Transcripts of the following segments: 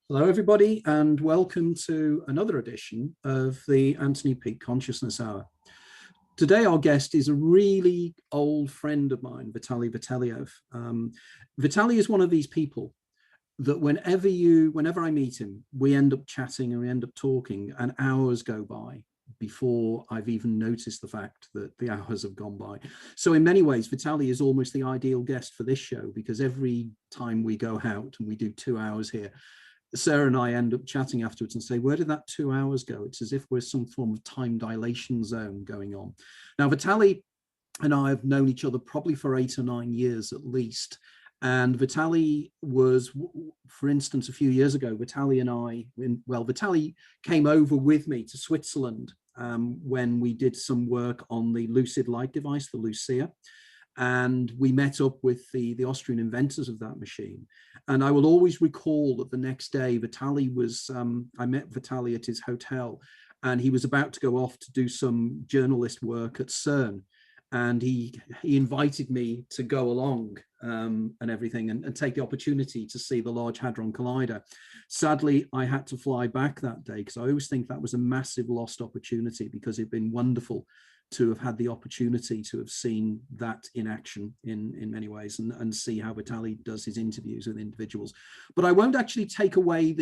Hello, everybody, and welcome to another edition of the Anthony Peake Consciousness Hour. Today, our guest is a really old friend of mine, Vitaliev. Vitali is one of these people that whenever I meet him, we end up chatting and we end up talking, and hours go by before I've even noticed the fact that the hours have gone by. So in many ways, Vitali is almost the ideal guest for this show, because every time we go out and we do 2 hours here, Sarah and I end up chatting afterwards and say, where did that 2 hours go? It's as if we're some form of time dilation zone going on. Now, Vitali and I have known each other probably for 8 or 9 years at least. And Vitali was, for instance, a few years ago, Vitali came over with me to Switzerland when we did some work on the lucid light device, the Lucia. And we met up with the Austrian inventors of that machine. And I will always recall that the next day, I met Vitali at his hotel, and he was about to go off to do some journalist work at CERN. And he invited me to go along and everything and take the opportunity to see the Large Hadron Collider. Sadly, I had to fly back that day, because I always think that was a massive lost opportunity, because it'd been wonderful to have had the opportunity to have seen that in action in many ways, and see how Vitali does his interviews with individuals. But I won't actually take away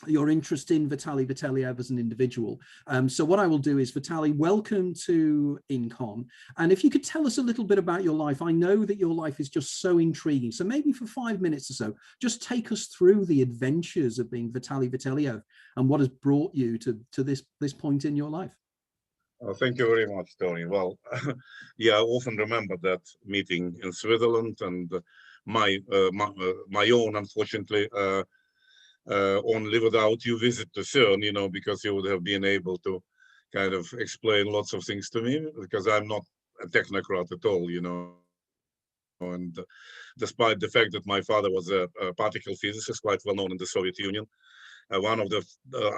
your interest in Vitaliev as an individual. So what I will do is, Vitali, welcome to INCON. And if you could tell us a little bit about your life. I know that your life is just so intriguing. So maybe for 5 minutes or so, just take us through the adventures of being Vitali Vitaliev and what has brought you to this point in your life. Thank you very much, Tony. Well, yeah, I often remember that meeting in Switzerland, and my own, unfortunately, only without you visit to CERN, because you would have been able to kind of explain lots of things to me, because I'm not a technocrat at all, And despite the fact that my father was a particle physicist, quite well known in the Soviet Union, one of the,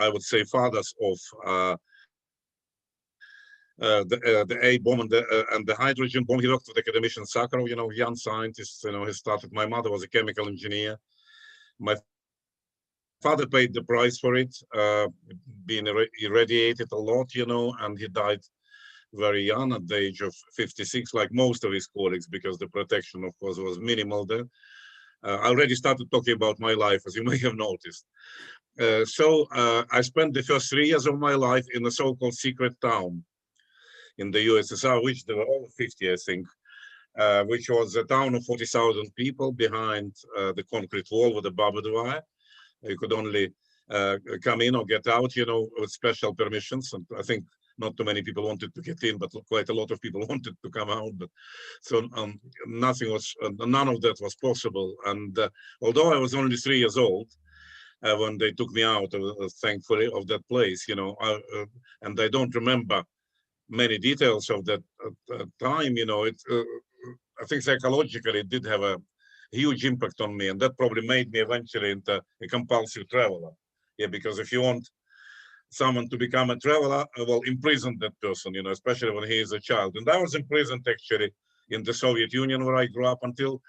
I would say, fathers of the A bomb and the hydrogen bomb. He worked with academician Sakharov, young scientist. He started. My mother was a chemical engineer. My father paid the price for it, being irradiated a lot, and he died very young at the age of 56, like most of his colleagues, because the protection, of course, was minimal there. I already started talking about my life, as you may have noticed. So I spent the first 3 years of my life in a so-called secret town in the USSR, which there were over 50, I think, which was a town of 40,000 people behind the concrete wall with a barbed wire. You could only come in or get out, with special permissions. And I think not too many people wanted to get in, but quite a lot of people wanted to come out. But so none of that was possible. And although I was only 3 years old when they took me out, thankfully, of that place, and I don't remember many details of that time, I think psychologically it did have a huge impact on me, and that probably made me eventually into a compulsive traveler. Yeah, because if you want someone to become a traveler, well, imprison that person, especially when he is a child. And I was imprisoned actually in the Soviet Union, where I grew up, until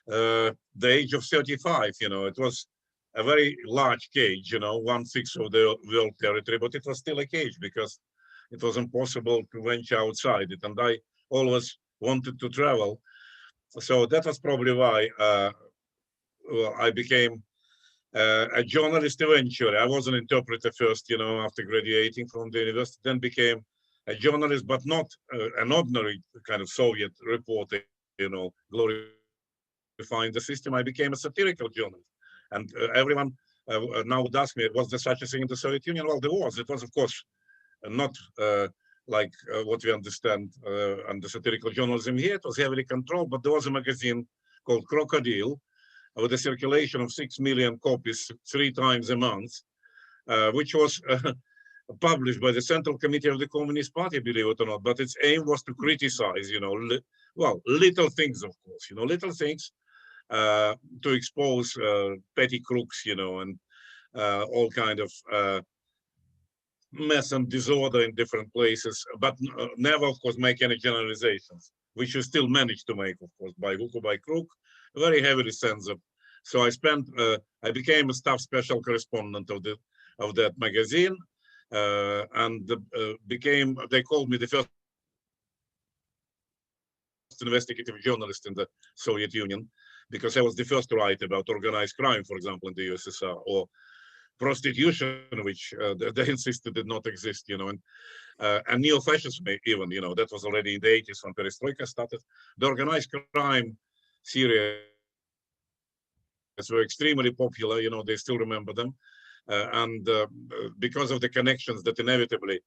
the age of 35. It was a very large cage, 1/6 of the world territory, but it was still a cage, because it was impossible to venture outside it, and I always wanted to travel. So that was probably why I became a journalist eventually. I was an interpreter first, after graduating from the university, then became a journalist, but not an ordinary kind of Soviet reporter, glorifying the system. I became a satirical journalist. And everyone now would ask me, was there such a thing in the Soviet Union? Well, there was. It was, of course, not like what we understand under satirical journalism here. It was heavily controlled, but there was a magazine called Krokodil with a circulation of 6 million copies 3 times a month, which was published by the Central Committee of the Communist Party, believe it or not. But its aim was to criticize, little things, of course, little things to expose petty crooks, and all kind of mess and disorder in different places, but never, of course, make any generalizations, which you still manage to make, of course, by hook or by crook, very heavily censored So I became a staff special correspondent of that magazine, and they called me the first investigative journalist in the Soviet Union, because I was the first to write about organized crime, for example, in the USSR, or prostitution, which they insisted did not exist, and neo-fascism even, that was already in the 80s when perestroika started. The organized crime series were extremely popular, they still remember them. And because of the connections that inevitably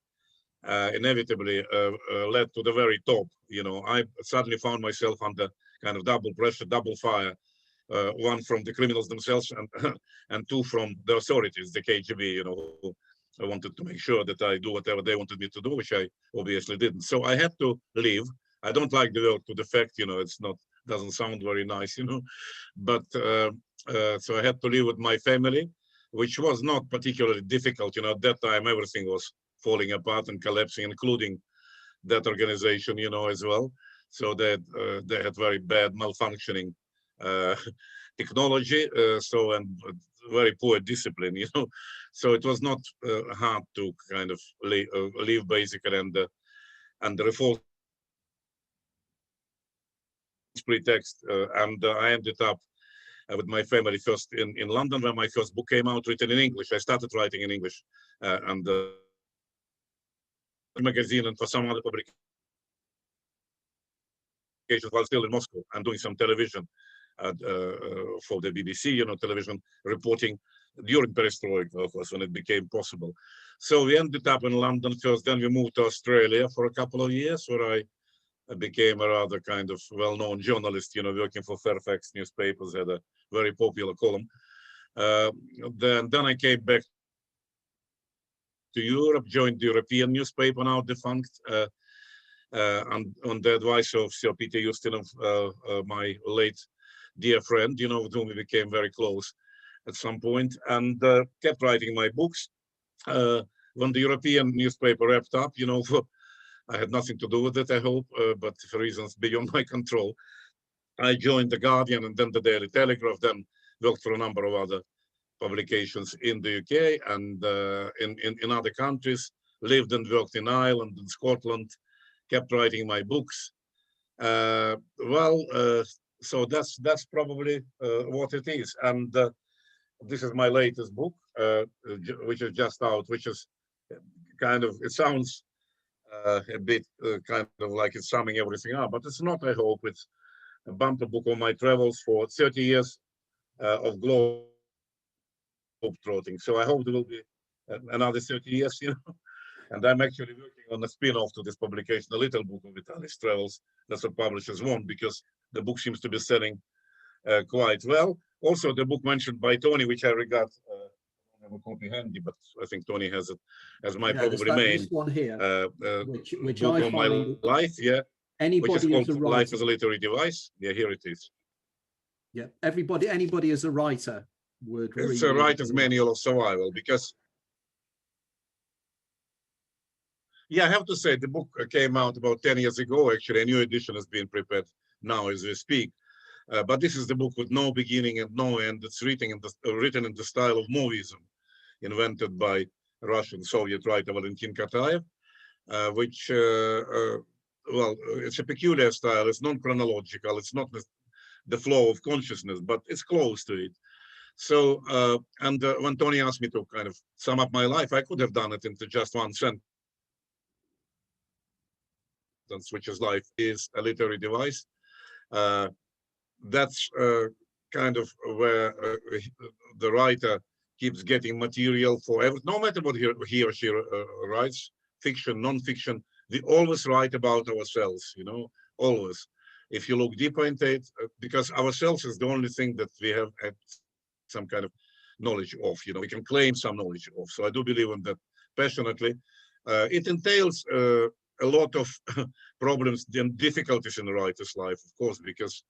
led to the very top, I suddenly found myself under kind of double pressure, double fire, one from the criminals themselves and two from the authorities, the KGB, who wanted to make sure that I do whatever they wanted me to do, which I obviously didn't. So I had to leave. I don't like the word to defect, doesn't sound very nice, but so I had to live with my family, which was not particularly difficult. At that time, everything was falling apart and collapsing, including that organization, as well. So that they had very bad malfunctioning technology, and very poor discipline, So it was not hard to kind of live basically under a false pretext. And I ended up with my family first in London, where my first book came out, written in English. I started writing in English, and magazine and for some other publications while still in Moscow, and doing some television for the BBC, television reporting during perestroika, of course, when it became possible. So we ended up in London first, then we moved to Australia for a couple of years, where I became a rather kind of well-known journalist, working for Fairfax newspapers, had a very popular column. Then I came back to Europe, joined the European newspaper, now defunct, and on the advice of Sir Peter Ustinov, my late dear friend, with whom we became very close at some point, and kept writing my books. When the European newspaper wrapped up, I had nothing to do with it, I hope, but for reasons beyond my control, I joined the Guardian and then the Daily Telegraph, then worked for a number of other publications in the UK and in other countries, lived and worked in Ireland and Scotland, kept writing my books. So that's probably what it is. And this is my latest book, which is just out, which is kind of, it sounds a bit kind of like it's summing everything up, but it's not, I hope. It's a bumper book on my travels for 30 years of globe trotting. So I hope there will be another 30 years, And I'm actually working on a spin-off to this publication, a little book of Vitali's travels. That's what publishers want, because the book seems to be selling quite well. Also, the book mentioned by Tony, which I regard, I have a copy handy, but I think Tony has it as my probably main this one here, which book I on my find life, which is called Life as a Literary Device. Yeah, here it is. Yeah, anybody as a writer would read. It's a writer's manual of survival, because I have to say the book came out about 10 years ago. Actually, a new edition is being prepared now as we speak. But this is the book with no beginning and no end. It's written in the style of movism, invented by Russian Soviet writer Valentin Kataev, which, it's a peculiar style. It's non-chronological. It's not the flow of consciousness, but it's close to it. So, when Tony asked me to kind of sum up my life, I could have done it into just one sentence, which is life is a literary device. That's kind of where the writer keeps getting material for no matter what he or she writes, fiction, non-fiction. We always write about ourselves, always. If you look deeper into it, because ourselves is the only thing that we have had some kind of knowledge of, we can claim some knowledge of. So I do believe in that passionately. It entails a lot of problems and difficulties in the writer's life, of course, because,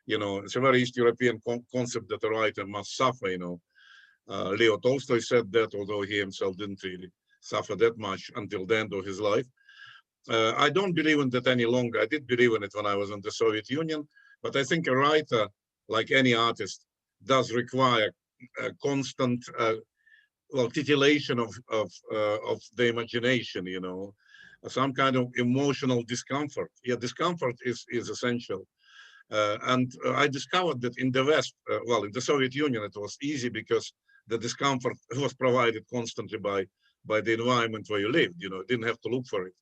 it's a very East European concept that a writer must suffer, Leo Tolstoy said that, although he himself didn't really suffer that much until the end of his life. I don't believe in that any longer. I did believe in it when I was in the Soviet Union, but I think a writer, like any artist, does require a constant well, titillation of the imagination, you know, some kind of emotional discomfort. Yeah, discomfort is essential. And I discovered that in the West, well, in the Soviet Union, it was easy because the discomfort was provided constantly by the environment where you lived, you know, didn't have to look for it.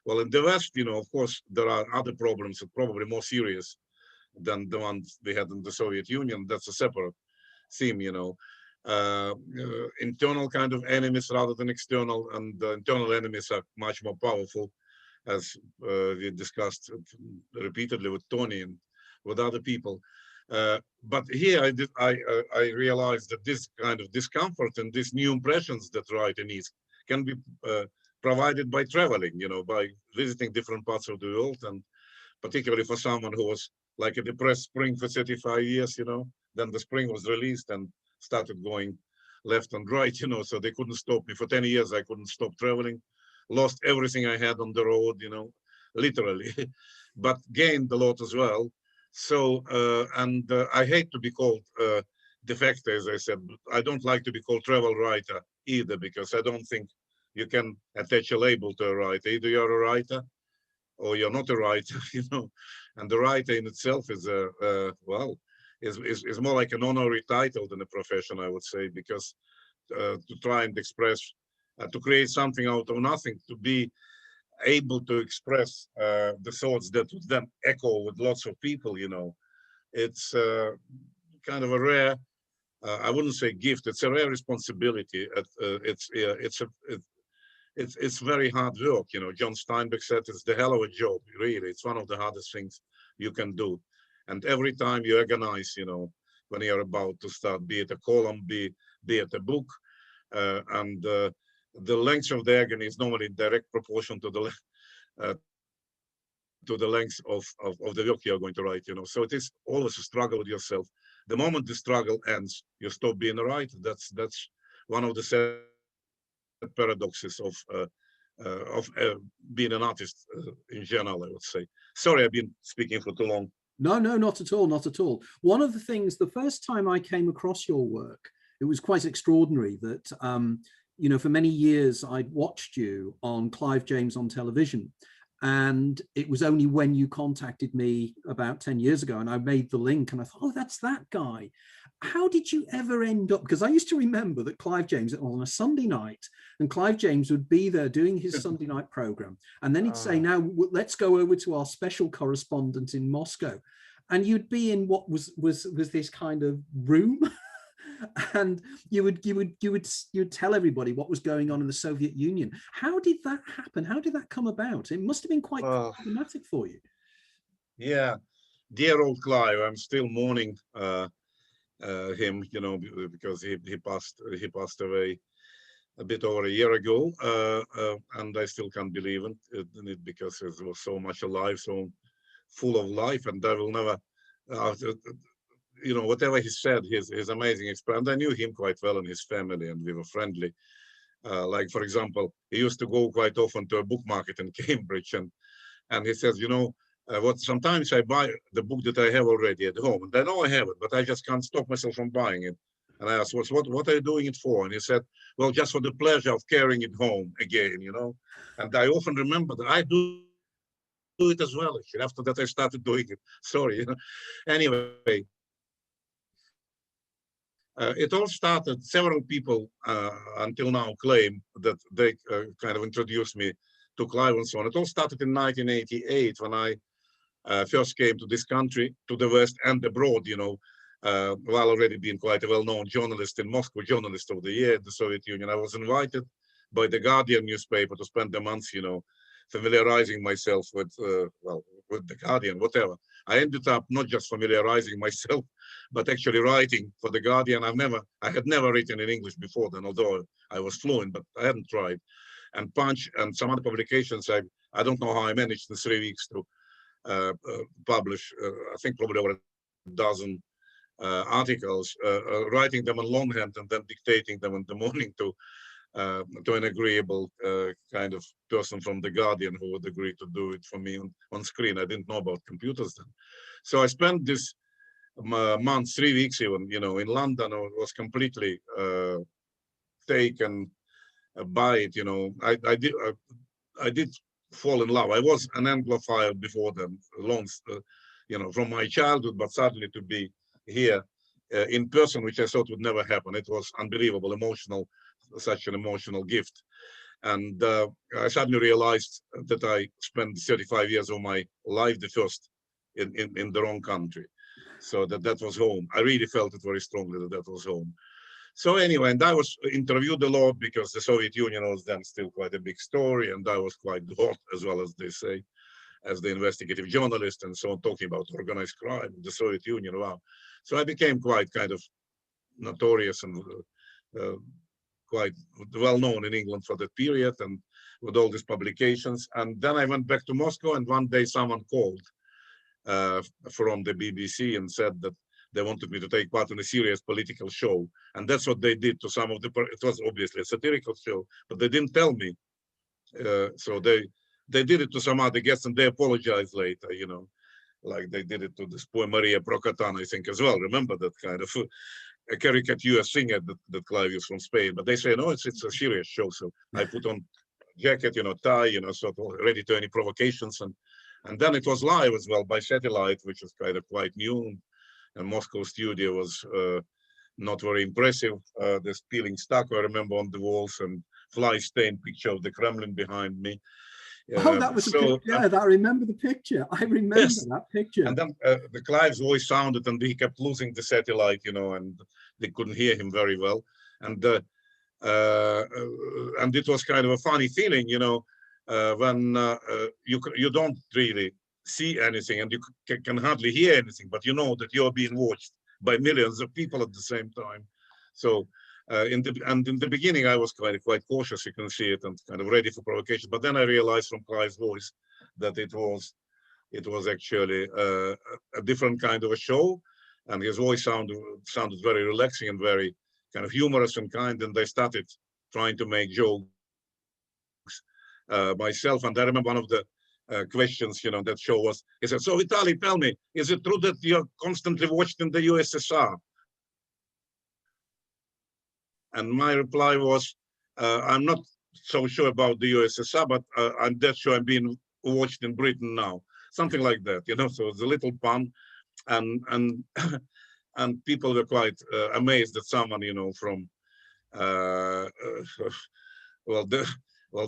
Well, in the West, you know, of course, there are other problems that probably more serious than the ones we had in the Soviet Union. That's a separate theme, you know. Internal kind of enemies rather than external, and the internal enemies are much more powerful, as we discussed repeatedly with Tony and with other people. But here I realized that this kind of discomfort and these new impressions that writer needs can be provided by traveling, you know, by visiting different parts of the world, and particularly for someone who was like a depressed spring for 35 years, you know, then the spring was released and started going left and right, you know, so they couldn't stop me. For 10 years, I couldn't stop traveling, lost everything I had on the road, you know, literally, but gained a lot as well. So, I hate to be called defected, as I said, but I don't like to be called travel writer either, because I don't think you can attach a label to a writer. Either you're a writer or you're not a writer, you know, and the writer in itself is well, is more like an honorary title than a profession, I would say, because to try and express, to create something out of nothing, to be able to express the thoughts that would then echo with lots of people, you know, it's kind of a rare, I wouldn't say gift, it's a rare responsibility. It's very hard work, you know. John Steinbeck said it's the hell of a job, really. It's one of the hardest things you can do. And every time you agonize, you know, when you're about to start, be it a column, be it a book, and the length of the agony is normally in direct proportion to the length of the work you're going to write, you know. So it is always a struggle with yourself. The moment the struggle ends, you stop being a writer. That's one of the sad paradoxes of being an artist in general, I would say. Sorry, I've been speaking for too long. No, not at all, not at all. One of the things, the first time I came across your work, it was quite extraordinary that, you know, for many years I'd watched you on Clive James on television. And it was only when you contacted me about 10 years ago and I made the link and I thought, oh, that's that guy. How did you ever end up? Because I used to remember that Clive James, it was on a Sunday night, and Clive James would be there doing his Sunday night program. And then he'd say, now let's go over to our special correspondent in Moscow. And you'd be in what was this kind of room. And you would tell everybody what was going on in the Soviet Union. How did that happen? How did that come about? It must have been quite problematic for you. Yeah, dear old Clive, I'm still mourning him, you know, because he passed away a bit over a year ago, and I still can't believe it because he was so much alive, so full of life, and I will never. You know, whatever he said, his amazing experience. I knew him quite well and his family, and we were friendly. Like, for example, he used to go quite often to a book market in Cambridge, and he says, you know, what sometimes I buy the book that I have already at home, and I know I have it, but I just can't stop myself from buying it. And I asked, what are you doing it for? And he said, well, just for the pleasure of carrying it home again, you know. And I often remember that I do it as well. Actually, after that, I started doing it. Sorry, you know. Anyway. It all started, several people until now claim that they kind of introduced me to Clive and so on. It all started in 1988 when I first came to this country, to the West and abroad, you know, while already being quite a well-known journalist in Moscow, Journalist of the Year in the Soviet Union. I was invited by the Guardian newspaper to spend a month, you know, familiarizing myself with, well, with the Guardian, whatever. I ended up not just familiarizing myself, but actually writing for the Guardian. I had never written in English before then, although I was fluent, but I hadn't tried. And Punch and some other publications, I don't know how I managed in 3 weeks to publish, I think probably over a dozen articles, writing them in longhand and then dictating them in the morning to an agreeable kind of person from the Guardian who would agree to do it for me on screen. I didn't know about computers then. So I spent this months, 3 weeks even, you know, in London. I was completely taken by it, you know. I did fall in love. I was an Anglophile before then, you know, from my childhood, but suddenly to be here in person, which I thought would never happen. It was unbelievable, such an emotional gift. And I suddenly realized that I spent 35 years of my life, the first in the wrong country. So that was home. I really felt it very strongly that was home. So anyway, and I was interviewed a lot because the Soviet Union was then still quite a big story, and I was quite hot, as well as they say, as the investigative journalist and so on, talking about organized crime, the Soviet Union. Wow. So I became quite kind of notorious and quite well known in England for that period, and with all these publications. And then I went back to Moscow, and one day someone called from the BBC and said that they wanted me to take part in a serious political show. And that's what they did to some of the, it was obviously a satirical show, but they didn't tell me. So they did it to some other guests, and they apologized later, you know, like they did it to this poor Maria Procotan, I think, as well. Remember that kind of a caricature singer that Clive is from Spain, but they say, no, it's a serious show. So I put on jacket, you know, tie, you know, sort of ready to any provocations. And then it was live as well by satellite, which was kind of quite new. And Moscow studio was not very impressive. There's peeling stucco, I remember, on the walls, and fly-stained picture of the Kremlin behind me. Oh, that was a picture. Yeah, I remember the picture. I remember that picture. And then the Clive's voice sounded, and he kept losing the satellite, you know, and they couldn't hear him very well. And it was kind of a funny feeling, you know, when you don't really see anything, and you can hardly hear anything, but you know that you're being watched by millions of people at the same time. So in the beginning, I was quite cautious, you can see it, and kind of ready for provocation. But then I realized from Clive's voice that it was actually a different kind of a show, and his voice sounded very relaxing and very kind of humorous and kind. And I started trying to make jokes myself. And I remember one of the questions, you know, that show was, he said, so Vitali, tell me, is it true that you're constantly watched in the USSR? And my reply was, I'm not so sure about the USSR, but I'm dead sure I'm being watched in Britain now. Something like that, you know, so it's a little pun. And and people were quite amazed that someone, you know, from,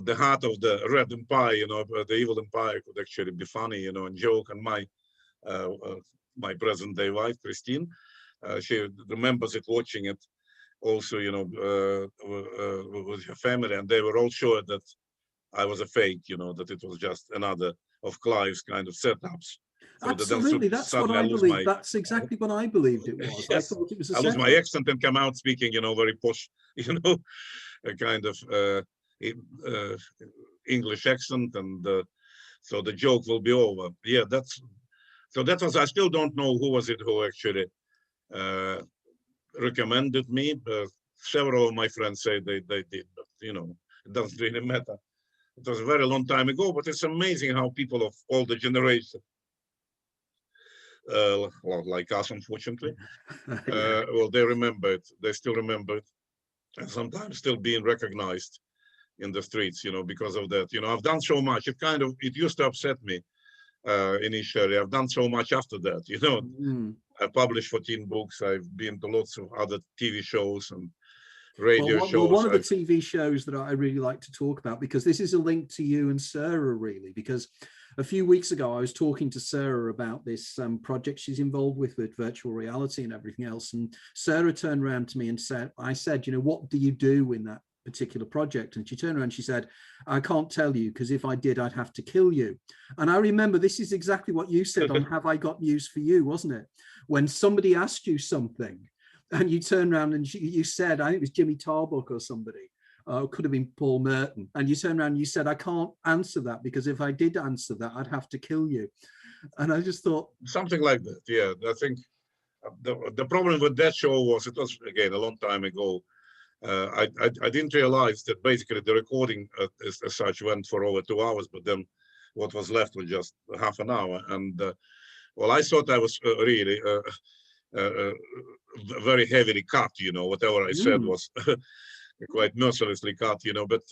the heart of the Red Empire, you know, the evil empire could actually be funny, you know, and joke. And my present-day wife, Christine, she remembers it, watching it also, you know, with her family, and they were all sure that I was a fake, you know, that it was just another of Clive's kind of setups. So absolutely, that's what I believe. That's exactly what I believed it was. Yes. I thought it was a I lose setup. my accent and come out speaking, you know, very posh, you know, a kind of English accent, and so the joke will be over. Yeah, that was, I still don't know who was it who actually recommended me, but several of my friends say they did, but you know, it doesn't really matter. It was a very long time ago, but it's amazing how people of all the generation, like us, unfortunately, well, they remember it. They still remember it, and sometimes still being recognized in the streets, you know, because of that. You know, I've done so much. It used to upset me initially. I've done so much after that, you know. I published 14 books. I've been to lots of other TV shows and radio shows. Well, one of the TV shows that I really like to talk about, because this is a link to you and Sarah, really, because a few weeks ago, I was talking to Sarah about this project she's involved with virtual reality and everything else. And Sarah turned around to me and said, you know, what do you do in that particular project? And she turned around and she said, I can't tell you, because if I did, I'd have to kill you. And I remember this is exactly what you said on Have I Got News for You, wasn't it? When somebody asked you something and you turned around and you said, I think it was Jimmy Tarbuck or somebody, could have been Paul Merton, and you turned around and you said, I can't answer that, because if I did answer that, I'd have to kill you. And I just thought, something like that. Yeah, I think the problem with that show was, it was again a long time ago. I didn't realize that basically the recording as such went for over 2 hours, but then what was left was just half an hour. And well, I thought I was really very heavily cut, you know, whatever I said was quite mercilessly cut, you know, but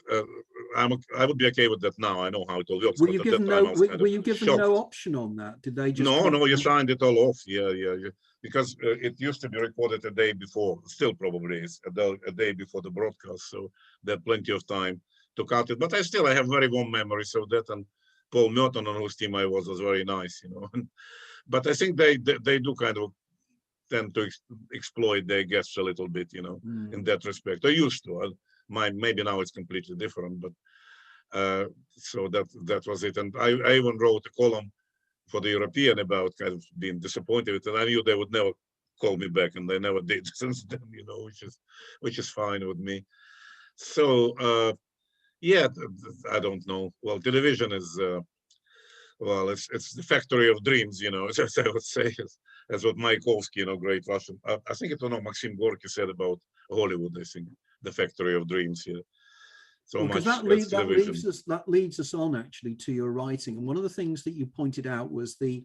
I would be okay with that now. I know how it all works. Were you given no option on that? Did they just no, you signed it all off. Yeah, because it used to be recorded a day before, still probably is a day before the broadcast, so they had plenty of time to cut it. But I have very warm memories of that, and Paul Merton, on whose team I was very nice, you know. But I think they do kind of tend to exploit their guests a little bit, you know, in that respect. They used to. Maybe now it's completely different, but so that was it. And I even wrote a column for the European about kind of being disappointed with it. And I knew they would never call me back, and they never did since then, you know, which is fine with me. So yeah, I don't know. Well, television is well, it's the factory of dreams, you know, as I would say, as what Mayakovsky, you know, great Russian. I think it was Maxim Gorky said about Hollywood. I think the factory of dreams here. So much that leads us on actually to your writing. And one of the things that you pointed out was the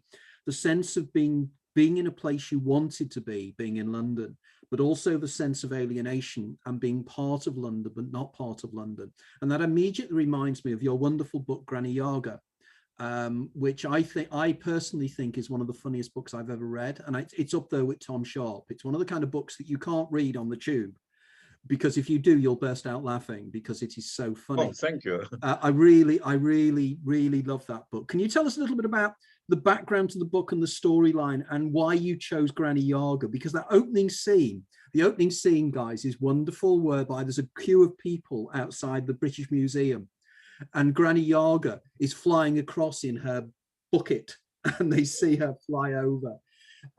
sense of being in a place you wanted to be, being in London, but also the sense of alienation and being part of London, but not part of London. And that immediately reminds me of your wonderful book, Granny Yaga, which I personally think is one of the funniest books I've ever read. And it's up there with Tom Sharp. It's one of the kind of books that you can't read on the tube, because if you do, you'll burst out laughing because it is so funny. Oh, thank you. I really love that book. Can you tell us a little bit about the background to the book and the storyline and why you chose Granny Yaga? Because that opening scene, guys, is wonderful, whereby there's a queue of people outside the British Museum and Granny Yaga is flying across in her bucket and they see her fly over.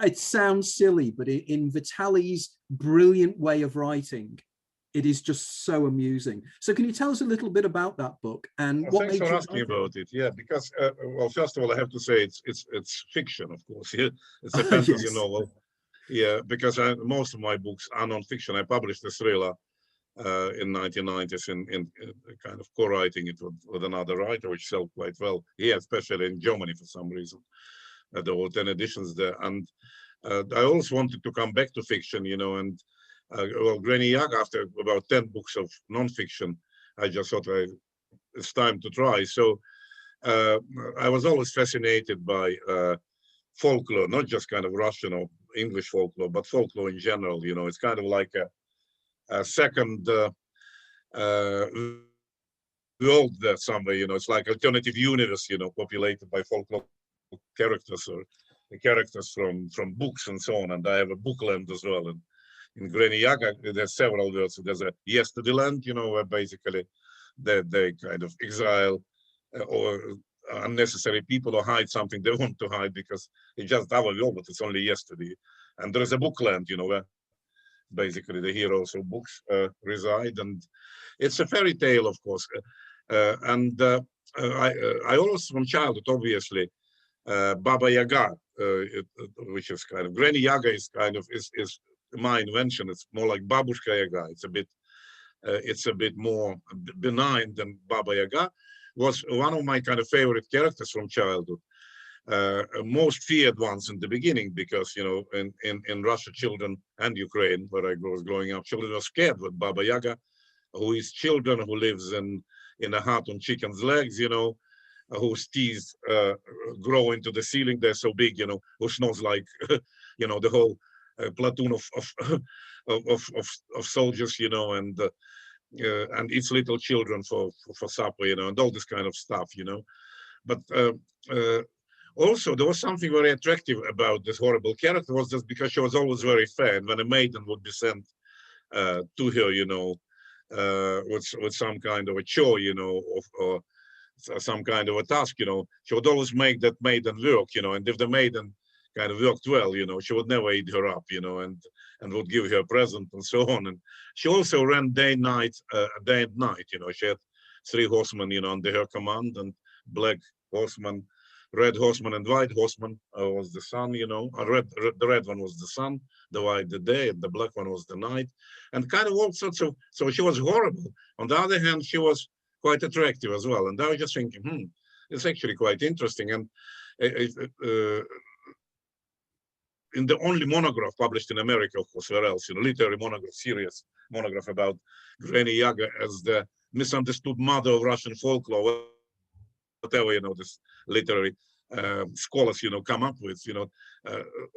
It sounds silly, but in Vitali's brilliant way of writing, it is just so amusing. So can you tell us a little bit about that book and what thanks for asking about it? Yeah, because well, first of all, I have to say it's fiction, of course. Yeah, it's a fantasy novel. Yeah, because most of my books are non-fiction. I published a thriller in 1990s in kind of co-writing it with another writer, which sold quite well here, especially in Germany for some reason. There were 10 editions there, and I also wanted to come back to fiction, you know, and well, Granny Yaga, after about 10 books of non-fiction, I just thought it's time to try. So I was always fascinated by folklore, not just kind of Russian or English folklore, but folklore in general. You know, it's kind of like a second world there somewhere. You know, it's like alternative universe, you know, populated by folklore characters or the characters from books and so on. And I have a bookland as well. And in Granny Yaga, there's several worlds. There's a yesterday land, you know, where basically they kind of exile or unnecessary people or hide something they want to hide because it's just our world, but it's only yesterday. And there is a bookland, you know, where basically the heroes of books reside. And it's a fairy tale, of course. I always, from childhood, obviously, Baba Yaga, which is kind of Granny Yaga is kind of is my invention. It's more like Babushka Yaga. It's a bit more benign than Baba Yaga. Was one of my kind of favorite characters from childhood. Most feared ones in the beginning because, you know, in Russia, children and Ukraine, where I was growing up, children were scared with Baba Yaga, who is children who lives in a hut on chicken's legs, you know, whose teeth grow into the ceiling. They're so big, you know, who smells like, you know, the whole platoon of soldiers, you know, and eats little children for supper, you know, and all this kind of stuff, you know. But also, there was something very attractive about this horrible character, was just because she was always very fair. And when a maiden would be sent to her, you know, with some kind of a chore, you know, or some kind of a task, you know, she would always make that maiden work, you know, and if the maiden kind of worked well, you know, she would never eat her up, you know, and would give her a present and so on. And she also ran day and night, you know, she had 3 horsemen, you know, under her command, and black horseman, red horseman, and white horseman was the sun, you know. The red one was the sun, the white the day, and the black one was the night, and kind of all sorts of. So she was horrible. On the other hand, she was quite attractive as well. And I was just thinking, it's actually quite interesting. And in the only monograph published in America, of course, where else, literary monograph, serious monograph about Granny Yaga as the misunderstood mother of Russian folklore, whatever, this literary scholars, come up with,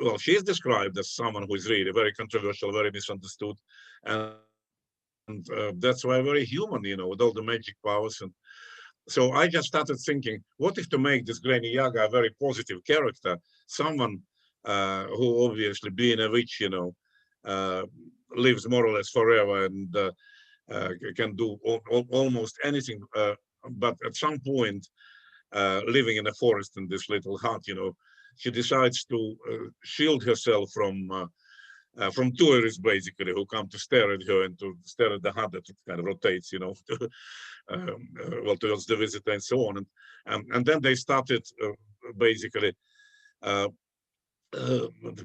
well, she is described as someone who is really very controversial, very misunderstood. And that's why very human, with all the magic powers. And so I just started thinking, what if to make this Granny Yaga a very positive character, someone who obviously being a witch, lives more or less forever and can do almost anything. But at some point, living in a forest in this little hut, she decides to shield herself from tourists, basically, who come to stare at her and to stare at the hut that kind of rotates, well, towards the visitor and so on. And then they started basically,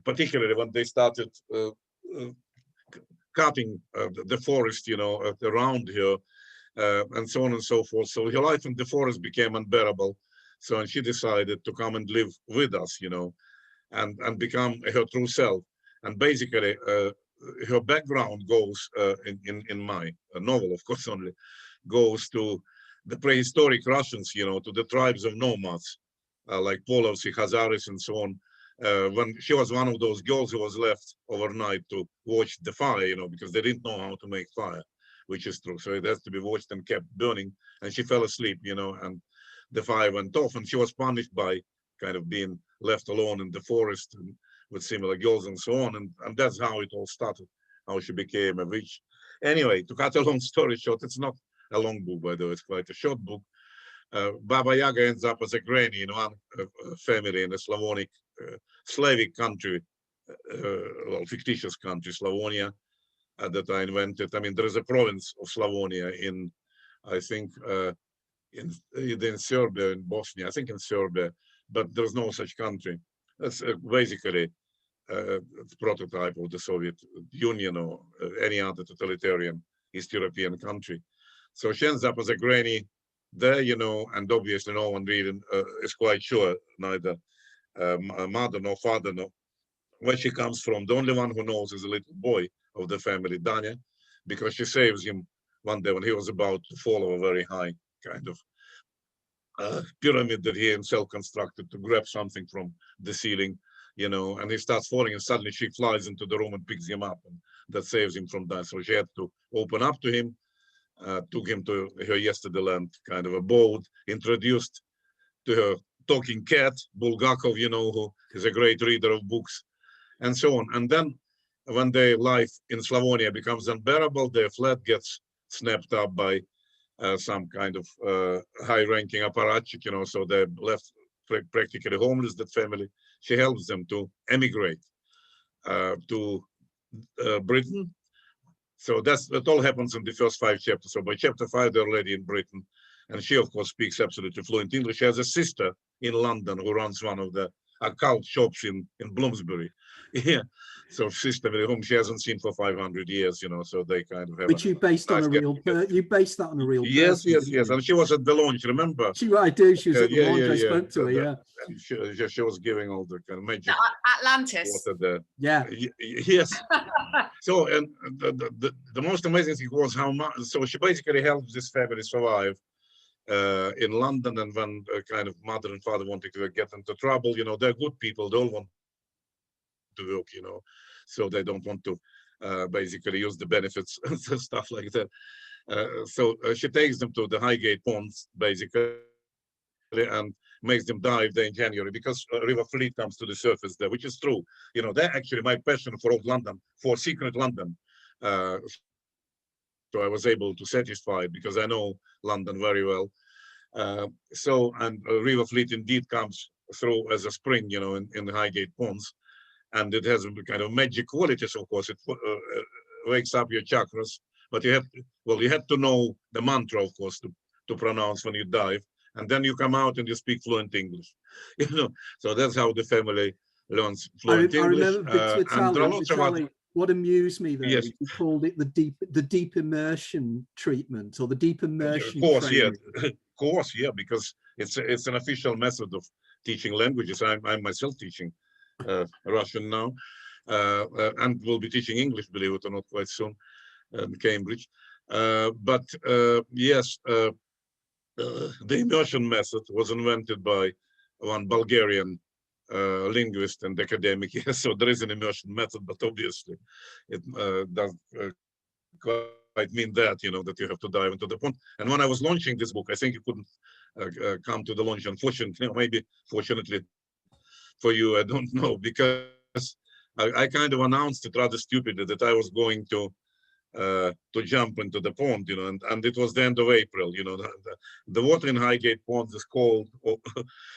particularly when they started cutting the forest, around her, and so on and so forth. So her life in the forest became unbearable. So and she decided to come and live with us, and become her true self. And basically, her background goes in my novel, of course, only goes to the prehistoric Russians, to the tribes of nomads, like Polovs, Hazaris, and so on. When she was one of those girls who was left overnight to watch the fire, because they didn't know how to make fire, which is true. So it has to be watched and kept burning. And she fell asleep, and the fire went off. And she was punished by kind of being left alone in the forest and with similar girls and so on. And that's how it all started, how she became a witch. Anyway, to cut a long story short, it's not a long book, by the way, it's quite a short book. Baba Yaga ends up as a granny in one family in a Slavonic, Slavic country, well, fictitious country, Slavonia, that I invented. I mean, there is a province of Slavonia in, I think, in Serbia, in Bosnia, I think in Serbia, but there's no such country. That's basically the prototype of the Soviet Union or any other totalitarian East European country. So she ends up as a granny there, and obviously no one really is quite sure, neither mother nor father, nor where she comes from. The only one who knows is a little boy of the family, Danya, because she saves him one day when he was about to fall over a very high kind of pyramid that he himself constructed to grab something from the ceiling, and he starts falling, and suddenly she flies into the room and picks him up, and that saves him from that. So she had to open up to him, took him to her Yesterday kind of abode, introduced to her talking cat, Bulgakov, who is a great reader of books, and so on. And then when their life in Slavonia becomes unbearable, their flat gets snapped up by some kind of high-ranking apparatchik, so they're left practically homeless, that family. She helps them to emigrate to Britain. So that all happens in the first 5 chapters. So by chapter 5, they're already in Britain. And she, of course, speaks absolutely fluent English. She has a sister in London who runs one of the occult shops in Bloomsbury. Yeah. So sister whom she hasn't seen for 500 years, so they kind of have. Which you based on a real, you based that on a real yes, person. Yes. And she was at the launch, remember? I do. She was at the launch. I spoke to her, yeah. She was giving all the kind of magic. Atlantis. Yeah. Yes. So, and the most amazing thing was how much, so she basically helps this family survive in London. And when kind of mother and father wanted to get into trouble, they're good people, they all want to work, so they don't want to basically use the benefits and stuff like that. So she takes them to the Highgate Ponds, basically, and makes them dive there in January, because River Fleet comes to the surface there, which is true. They're actually my passion for old London, for secret London. So I was able to satisfy it because I know London very well. And River Fleet indeed comes through as a spring, in the Highgate Ponds. And it has a kind of magic qualities, of course. It wakes up your chakras, but you had to know the mantra, of course, to pronounce when you dive. And then you come out and you speak fluent English. So that's how the family learns fluent English. I remember Vitali, what amused me there, yes. you called it the deep immersion treatment, or the deep immersion course, training. yeah. Course, yeah, because it's an official method of teaching languages. I'm myself teaching Russian now, and will be teaching English, believe it or not, quite soon in Cambridge. But yes, the immersion method was invented by one Bulgarian linguist and academic. Yes, so there is an immersion method, but obviously it does quite mean that, that you have to dive into the pond. And when I was launching this book, I think you couldn't come to the launch, unfortunately, or maybe fortunately for you, I don't know, because I kind of announced it rather stupidly that I was going to jump into the pond, and it was the end of April. The water in Highgate Pond is cold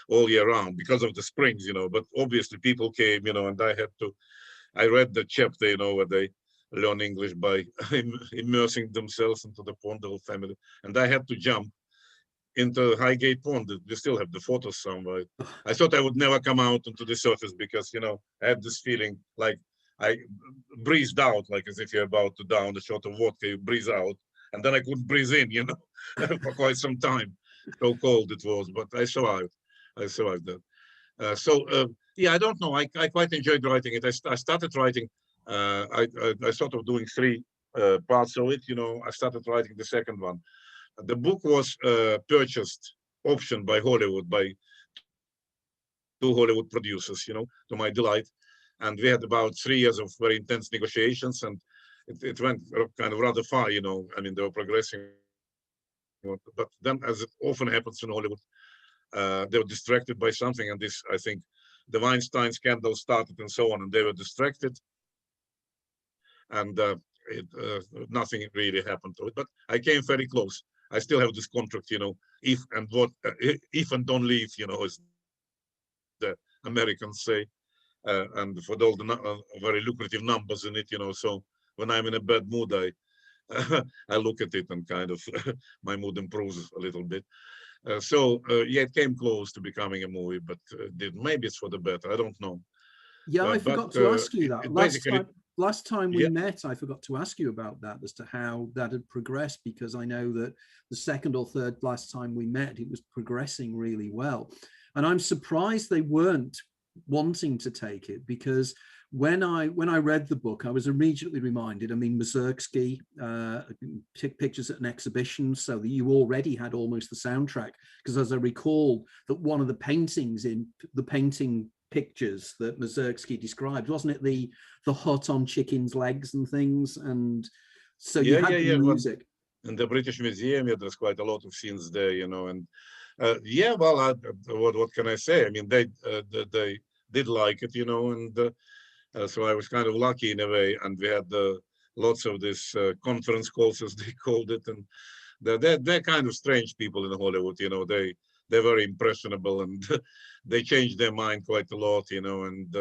all year round because of the springs, but obviously people came, and I read the chapter, where they learn English by immersing themselves into the pond, the whole family, and I had to jump into Highgate Pond. We still have the photos somewhere. I thought I would never come out onto the surface because, I had this feeling like I breathed out, like as if you're about to down a shot of vodka, you breathe out, and then I couldn't breathe in, for quite some time. So cold it was, but I survived. I survived that. Yeah, I don't know. I quite enjoyed writing it. I started writing. I sort of doing three parts of it. I started writing the second one. The book was purchased, optioned by Hollywood, by two Hollywood producers, to my delight. And we had about 3 years of very intense negotiations, and it went kind of rather far, I mean, they were progressing. But then, as it often happens in Hollywood, they were distracted by something. And this, I think, the Weinstein scandal started and so on, and they were distracted. And nothing really happened to it. But I came very close. I still have this contract, if and only if, as the Americans say. And for all the very lucrative numbers in it, so when I'm in a bad mood, I look at it and kind of my mood improves a little bit. Yeah, it came close to becoming a movie, but maybe it's for the better. I don't know. Yeah, I forgot to ask you that. Last time we met, I forgot to ask you about that, as to how that had progressed, because I know that the second or third last time we met, it was progressing really well. And I'm surprised they weren't wanting to take it, because when I read the book, I was immediately reminded, I mean, Mussorgsky took pictures at an exhibition, so that you already had almost the soundtrack, because as I recall, that one of the paintings in the painting pictures that Mussorgsky described, wasn't it the hut on chickens' legs and things? And so you had the music. Well, in the British Museum, there's quite a lot of scenes there, and yeah, well, what can I say? I mean, they did like it, and so I was kind of lucky in a way. And we had lots of this conference calls, as they called it, and they're kind of strange people in Hollywood, they're very impressionable, and they change their mind quite a lot, and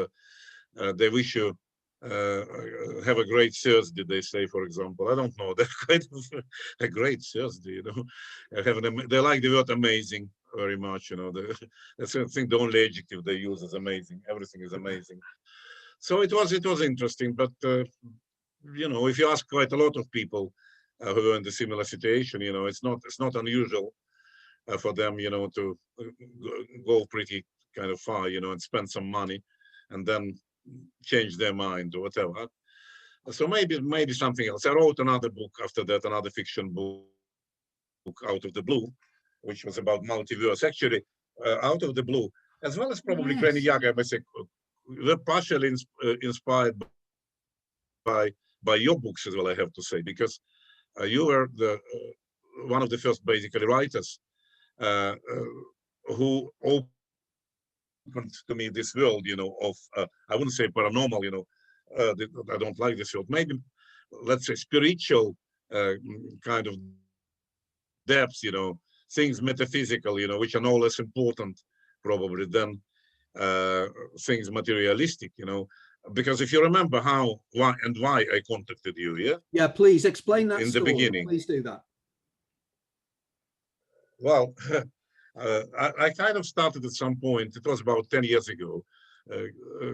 they wish you have a great Thursday, they say, for example. I don't know, they're kind of a great Thursday, they like the word amazing very much, that's, I think, the only adjective they use is amazing. Everything is amazing. So it was interesting, but if you ask quite a lot of people who are in the similar situation, it's not unusual for them, to go pretty kind of far, and spend some money and then change their mind or whatever. So maybe something else. I wrote another book after that, another fiction book, Out of the Blue, which was about multiverse. Actually, Out of the Blue, as well as probably Granny Yaga, I say, were partially inspired by your books as well, I have to say, because you were one of the first basically writers who opened to me this world, of I wouldn't say paranormal, I don't like this word, maybe let's say spiritual kind of depths, things metaphysical, which are no less important probably than things materialistic, because if you remember how, why I contacted you, yeah, please explain that in story. The beginning. Please do that. Well, I kind of started at some point, it was about 10 years ago,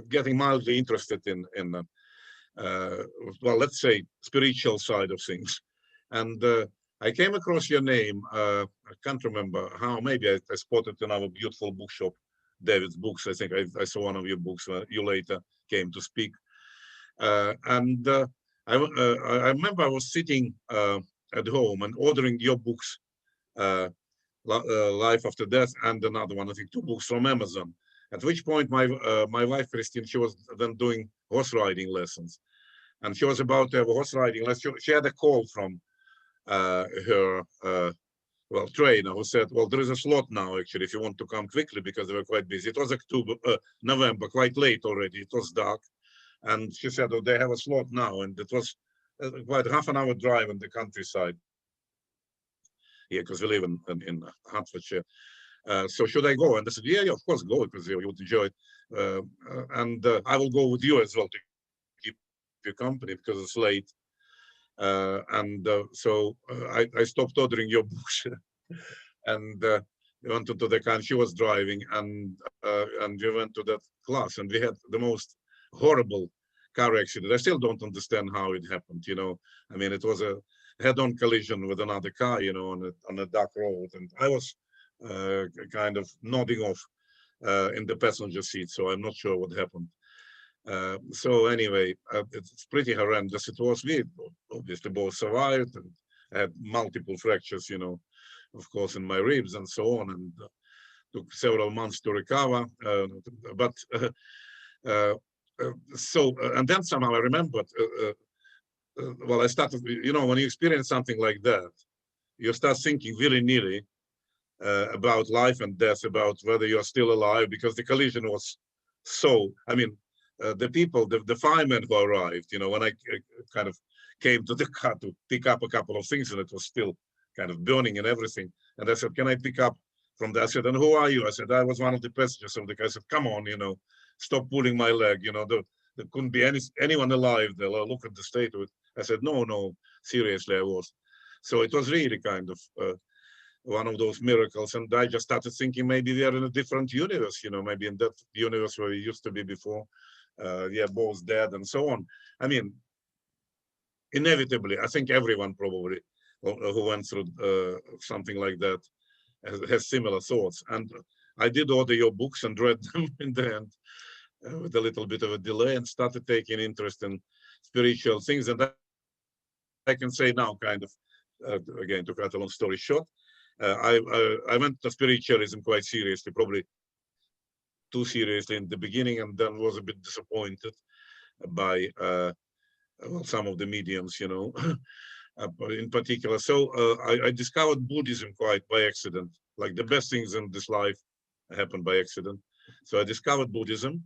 getting mildly interested in well, let's say spiritual side of things. And I came across your name, I can't remember how, maybe I spotted in our beautiful bookshop David's books. I think I saw one of your books where you later came to speak. I remember I was sitting at home and ordering your books, Life After Death, and another one, I think 2 books from Amazon. At which point my wife, Christine, she was then doing horse riding lessons. And she was about to have a horse riding lesson. She had a call from her trainer, who said, well, there is a slot now, actually, if you want to come quickly, because they were quite busy. It was November, quite late already. It was dark. And she said, oh, they have a slot now. And it was quite half an hour drive in the countryside. Yeah, because we live in Hertfordshire. So should I go? And I said, yeah, of course, go, because you would enjoy it. And I will go with you as well to keep you company, because it's late. So I stopped ordering your books and we went into the car, and she was driving, and we went to that class, and we had the most horrible car accident. I still don't understand how it happened, you know. I mean, it was a head-on collision with another car, you know, on a dark road, and I was kind of nodding off in the passenger seat, so I'm not sure what happened. So anyway, it's pretty horrendous. It was. We obviously both survived, and had multiple fractures, you know, of course, in my ribs and so on, and took several months to recover. And then somehow I remembered, well, I started, you know, when you experience something like that, you start thinking willy-nilly about life and death, about whether you're still alive, because the collision was so, I mean, the people, the firemen who arrived, you know, when I kind of came to the car to pick up a couple of things, and it was still kind of burning and everything. And I said, can I pick up from there? I said, and who are you? I said, I was one of the passengers of the car. I said, come on, you know, stop pulling my leg. You know, there couldn't be anyone alive there. Look at the state of it. I said, no, seriously, I was. So it was really kind of one of those miracles. And I just started thinking, maybe we are in a different universe, you know, maybe in that universe where we used to be before. We are both dead and so on. I mean, inevitably, I think everyone probably who went through something like that has similar thoughts. And I did order your books and read them in the end with a little bit of a delay, and started taking interest in spiritual things. And I can say now, kind of, again, to cut a long story short, I went to spiritualism quite seriously, probably too seriously in the beginning, and then was a bit disappointed by well, some of the mediums, you know, in particular. So I discovered Buddhism quite by accident. Like the best things in this life happened by accident. So I discovered Buddhism.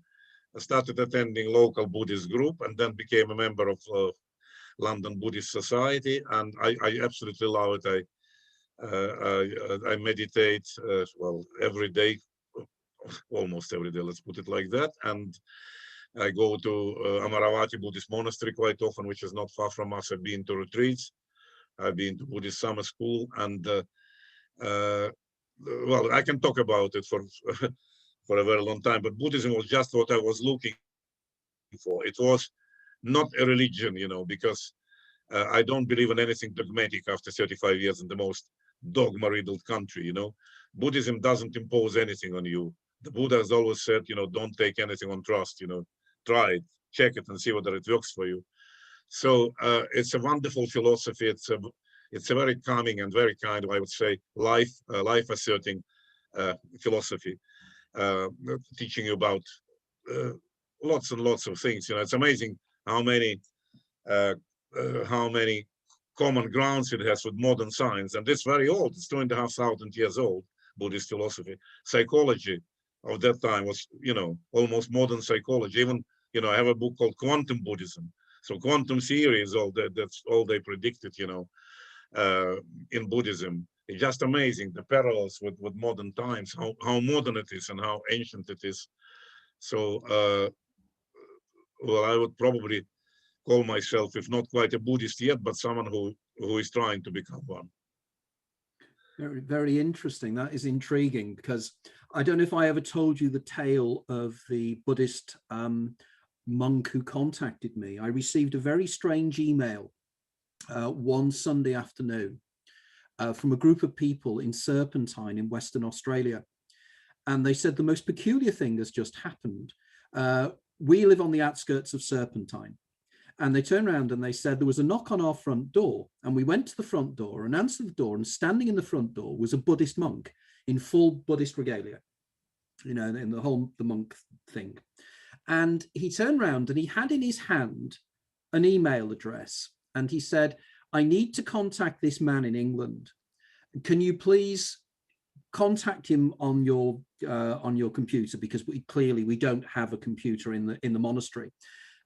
I started attending local Buddhist group, and then became a member of London Buddhist Society, and I absolutely love it. I meditate well, every day, almost every day, let's put it like that. And I go to Amaravati Buddhist Monastery quite often, which is not far from us. I've been to retreats. I've been to Buddhist summer school, and well, I can talk about it for for a very long time. But Buddhism was just what I was looking for. It was not a religion, you know, because I don't believe in anything dogmatic after 35 years in the most dogma-riddled country, you know. Buddhism doesn't impose anything on you. The Buddha has always said, you know, don't take anything on trust, you know, try it, check it, and see whether it works for you. So it's a wonderful philosophy. It's a very calming and very kind of, I would say, life asserting philosophy, teaching you about lots and lots of things. You know, it's amazing how many common grounds it has with modern science, and it's very old. It's 2,500 years old. Buddhist philosophy, psychology of that time was, you know, almost modern psychology. Even, you know, I have a book called Quantum Buddhism. So quantum theory is all that. That's all they predicted, you know, in Buddhism. It's just amazing the parallels with modern times, how modern it is and how ancient it is. So, well, I would probably call myself, if not quite a Buddhist yet, but someone who is trying to become one. Very, very interesting. That is intriguing, because I don't know if I ever told you the tale of the Buddhist monk who contacted me. I received a very strange email one Sunday afternoon from a group of people in Serpentine in Western Australia. and they said the most peculiar thing has just happened. We live on the outskirts of Serpentine. And they turned around and they said there was a knock on our front door. And we went to the front door and answered the door. And standing in the front door was a Buddhist monk in full Buddhist regalia, you know, in the monk thing. And he turned around and he had in his hand an email address. And he said, I need to contact this man in England. Can you please contact him on your computer? Because we don't have a computer in the monastery.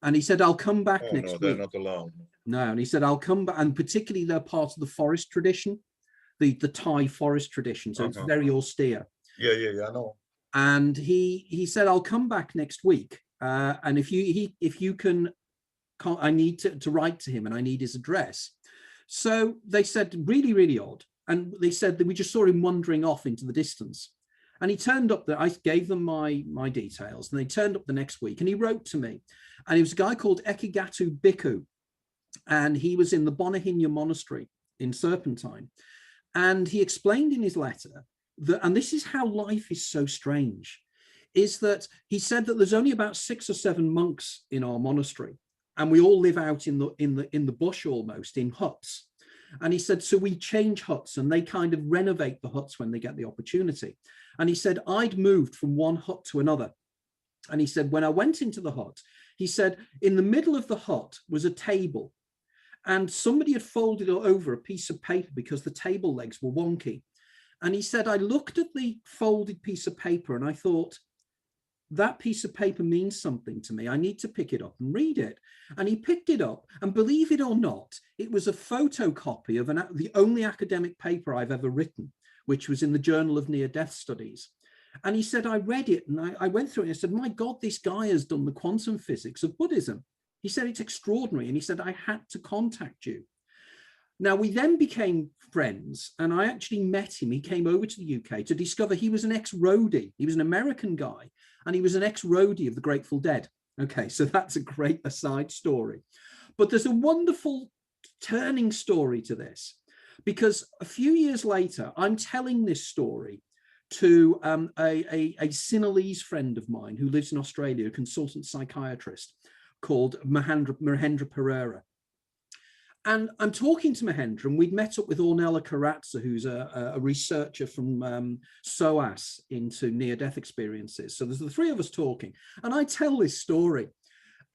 And he said, I'll come back next week. No, they're not allowed. No, and he said, I'll come back. And particularly they're part of the forest tradition, the Thai forest tradition. So it's very austere. Yeah, I know. And he said, I'll come back next week. And if you can, I need to write to him and I need his address. So they said, really, really odd. And they said that we just saw him wandering off into the distance. And he turned up I gave them my details, and they turned up the next week and he wrote to me. And he was a guy called Ekigatu Bhikkhu. And he was in the Bonahinya monastery in Serpentine. And he explained in his letter that, and this is how life is so strange, is that he said that there's only about 6 or 7 monks in our monastery. And we all live out in the bush almost, in huts. And he said, so we change huts and they kind of renovate the huts when they get the opportunity. And he said, I'd moved from one hut to another. And he said, when I went into the hut, he said, in the middle of the hut was a table and somebody had folded over a piece of paper because the table legs were wonky. And he said, I looked at the folded piece of paper and I thought, that piece of paper means something to me. I need to pick it up and read it. And he picked it up, and believe it or not, it was a photocopy of the only academic paper I've ever written, which was in the Journal of Near-Death Studies. And he said, I read it and I went through it and I said, my God, this guy has done the quantum physics of Buddhism. He said, it's extraordinary. And he said, I had to contact you. Now, we then became friends, and I actually met him. He came over to the UK to discover he was an ex-roadie. He was an American guy, and he was an ex-roadie of the Grateful Dead. Okay, so that's a great aside story. But there's a wonderful turning story to this, because a few years later, I'm telling this story to a Sinhalese friend of mine who lives in Australia, a consultant psychiatrist called Mahendra Pereira. And I'm talking to Mahendra, and we'd met up with Ornella Karatza, who's a researcher from SOAS into near-death experiences. So there's the 3 of us talking, and I tell this story.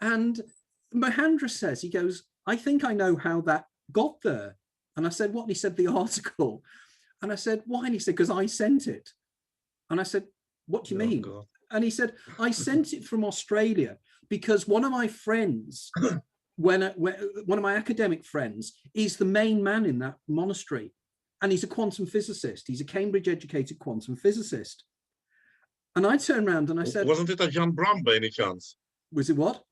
And Mahendra says, he goes, I think I know how that got there. And I said, what? And he said, the article. And I said, why? And he said, because I sent it. And I said, what do you mean? God. And he said, I sent it from Australia because one of my friends... one of my academic friends is the main man in that monastery, and he's a quantum physicist. He's a Cambridge educated quantum physicist. And I turned around and I said, wasn't it a John Bram by any chance? Was it what?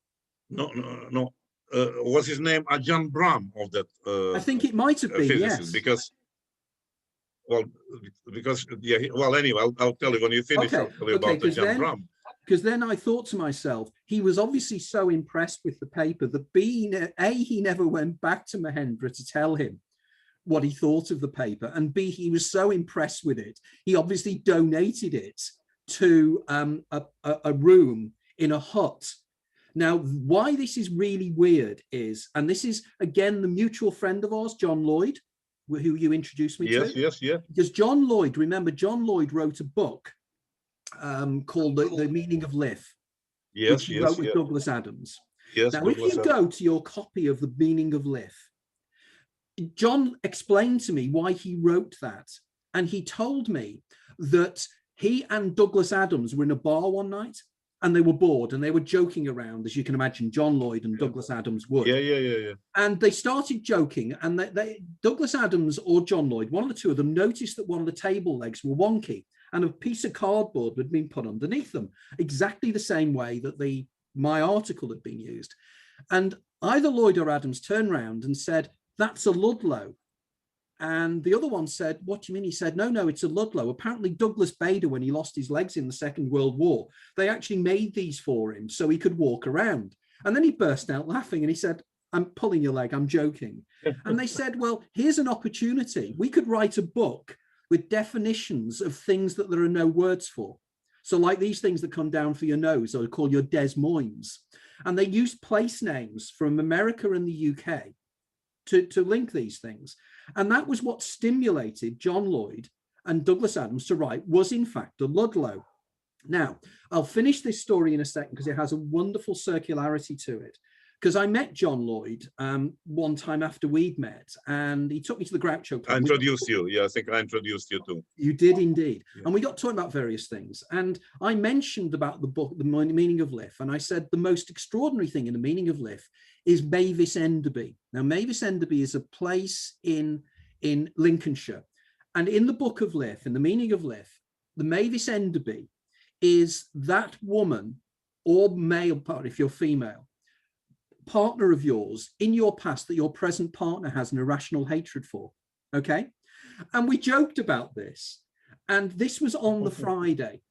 No. Was his name a John Bram of that? I think it might have been, yes. Because yeah. Well, anyway, I'll tell you when you finish. I'll tell you about the John Bram. Because then I thought to myself, he was obviously so impressed with the paper that he never went back to Mahendra to tell him what he thought of the paper, and B, he was so impressed with it, he obviously donated it to a room in a hut. Now, why this is really weird is, and this is, again, the mutual friend of ours, John Lloyd, who you introduced me to. Yes. Because John Lloyd, remember, John Lloyd wrote a book called The Meaning of Life, which he wrote with Douglas Adams. Yes. Now, Douglas if you go to your copy of The Meaning of Life, John explained to me why he wrote that, and he told me that he and Douglas Adams were in a bar one night, and they were bored, and they were joking around, as you can imagine John Lloyd and Douglas Adams would. Yeah. And they started joking, and Douglas Adams or John Lloyd, one of the two of them, noticed that one of the table legs were wonky, and a piece of cardboard had been put underneath them, exactly the same way that my article had been used. And either Lloyd or Adams turned around and said, that's a Ludlow. And the other one said, what do you mean? He said, no, it's a Ludlow. Apparently Douglas Bader, when he lost his legs in the Second World War, they actually made these for him so he could walk around. And then he burst out laughing and he said, I'm pulling your leg, I'm joking. And they said, well, here's an opportunity. We could write a book with definitions of things that there are no words for. So like these things that come down for your nose are called your Des Moines. And they use place names from America and the UK to link these things. And that was what stimulated John Lloyd and Douglas Adams to write Was in Fact a Ludlow. Now, I'll finish this story in a second because it has a wonderful circularity to it. Because I met John Lloyd one time after we'd met, and he took me to the Groucho Club. I introduced you. Yeah, I think I introduced you too. You did indeed. Yeah. And we got talking about various things. And I mentioned about the book, The Meaning of Life. And I said the most extraordinary thing in The Meaning of Life is Mavis Enderby. Now, Mavis Enderby is a place in Lincolnshire. And in the book of Life, in The Meaning of Life, the Mavis Enderby is that woman or male part, if you're female, partner of yours in your past that your present partner has an irrational hatred for. Okay. And we joked about this. And this was on the Friday.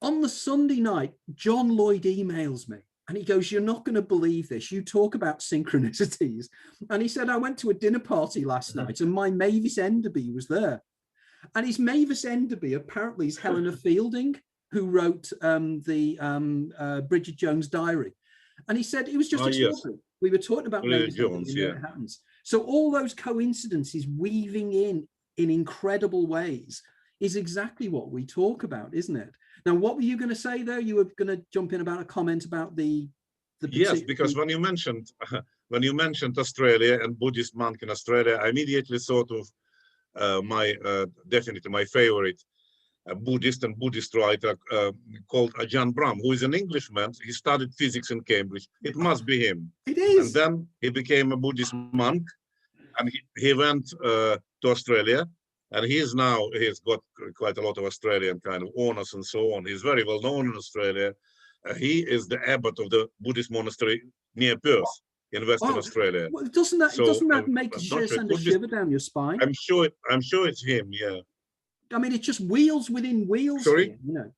On the Sunday night, John Lloyd emails me and he goes, "You're not going to believe this. You talk about synchronicities." And he said, "I went to a dinner party last night and my Mavis Enderby was there." And his Mavis Enderby apparently is Helena Fielding, who wrote the Bridget Jones' Diary. And he said it was just extraordinary. Yes. We were talking about Mavis Jones, and it happens. So all those coincidences weaving in incredible ways is exactly what we talk about, isn't it? Now, what were you going to say there? You were going to jump in about a comment about the yes, because when you mentioned Australia and Buddhist monk in Australia, I immediately thought of definitely my favorite Buddhist writer called Ajahn Brahm, who is an Englishman. He studied physics in Cambridge. It must be him. It is. And then he became a Buddhist monk, and he went to Australia, and he's got quite a lot of Australian kind of honors and so on. He's very well known in Australia. He is the abbot of the Buddhist monastery near Perth in Western Australia. Well, doesn't that make send a shiver down your spine? I'm sure it's him. Yeah. I mean, it's just wheels within wheels. Sorry? Here, you know,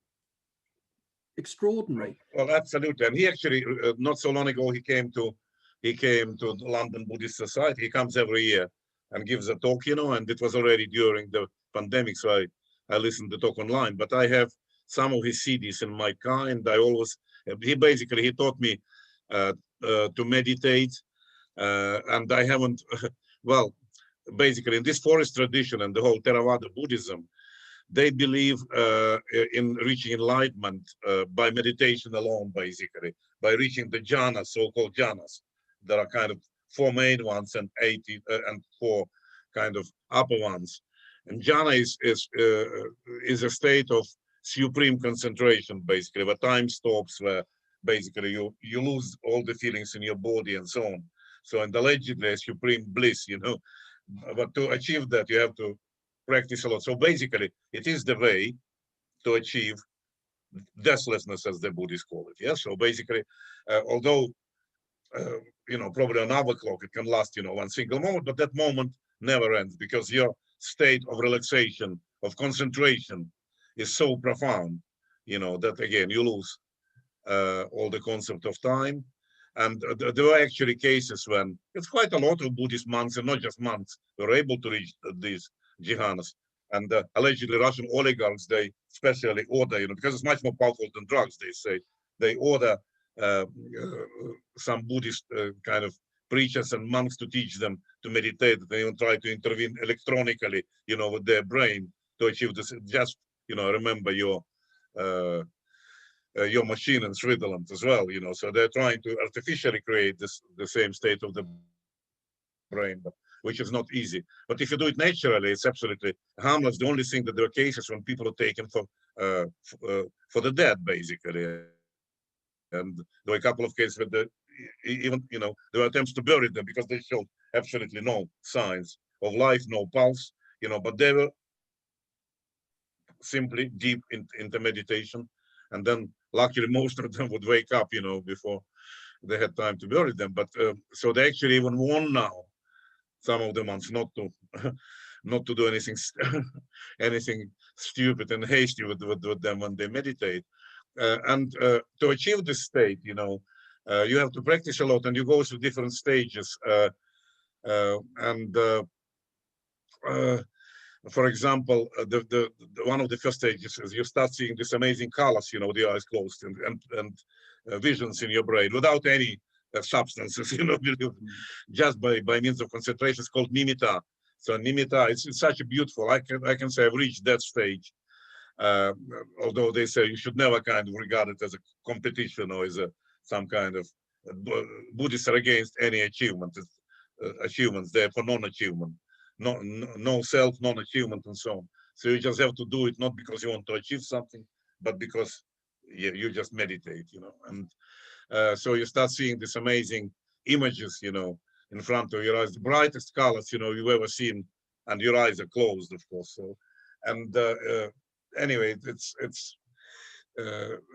extraordinary. Well, absolutely. And he actually, not so long ago, he came to the London Buddhist Society. He comes every year and gives a talk, you know, and it was already during the pandemic, so I listened to the talk online. But I have some of his CDs in my car, and he taught me to meditate, and I haven't, well, basically in this forest tradition and the whole Theravada Buddhism, they believe in reaching enlightenment by meditation alone, basically, by reaching the jhanas, so-called jhanas. There are kind of 4 main ones and 4 kind of upper ones. And jhana is a state of supreme concentration, basically, where time stops, where basically you lose all the feelings in your body and so on. So, and allegedly a supreme bliss, you know. But to achieve that, you have to practice a lot. So basically, it is the way to achieve deathlessness, as the Buddhists call it. Yeah. So basically, although you know, probably an hour clock, it can last, you know, one single moment, but that moment never ends because your state of relaxation, of concentration, is so profound, you know, that again you lose all the concept of time. And there were actually cases when it's quite a lot of Buddhist monks, and not just monks, were able to reach these jhanas. And allegedly Russian oligarchs, they specially order, you know, because it's much more powerful than drugs, they say, they order some Buddhist kind of preachers and monks to teach them to meditate. They even try to intervene electronically, you know, with their brain to achieve this. Just, you know, remember your machine in Switzerland as well, you know, so they're trying to artificially create the same state of the brain, but, which is not easy. But if you do it naturally, it's absolutely harmless. The only thing that there are cases when people are taken for the dead, basically. And there were a couple of cases where even, you know, there were attempts to bury them because they showed absolutely no signs of life, no pulse, you know, but they were simply deep into meditation. And then luckily most of them would wake up, you know, before they had time to bury them. But so they actually even warn now some of the monks not to do anything anything stupid and hasty with them when they meditate. And to achieve this state, you know, you have to practice a lot, and you go through different stages. For example, the one of the first stages is you start seeing these amazing colors, you know, with the eyes closed, and visions in your brain without any substances, you know, just by means of concentration. It's called nimitta. So nimitta, it's such a beautiful. I can say I've reached that stage. Although they say you should never kind of regard it as a competition or as some kind of Buddhists are against any achievement. Achievements there for non-achievement. No self, non-achievement, and so on. So you just have to do it not because you want to achieve something, but because you just meditate, you know. And so you start seeing these amazing images, you know, in front of your eyes, the brightest colors, you know, you've ever seen, and your eyes are closed, of course. So, and anyway, it's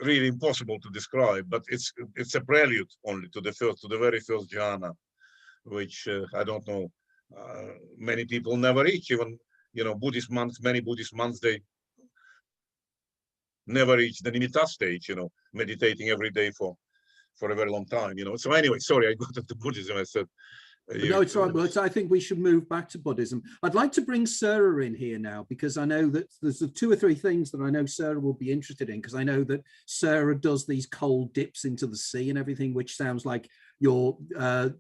really impossible to describe, but it's a prelude only to the very first jhana, which I don't know. Many people never reach. Even, you know, Buddhist monks, many Buddhist monks, they never reach the nimitta stage, you know, meditating every day for a very long time, you know. So anyway, sorry, I got into Buddhism. I said, no, it's all right. Well, I think we should move back to Buddhism. I'd like to bring Sarah in here now, because I know that there's 2 or 3 things that I know Sarah will be interested in, because I know that Sarah does these cold dips into the sea and everything, which sounds like your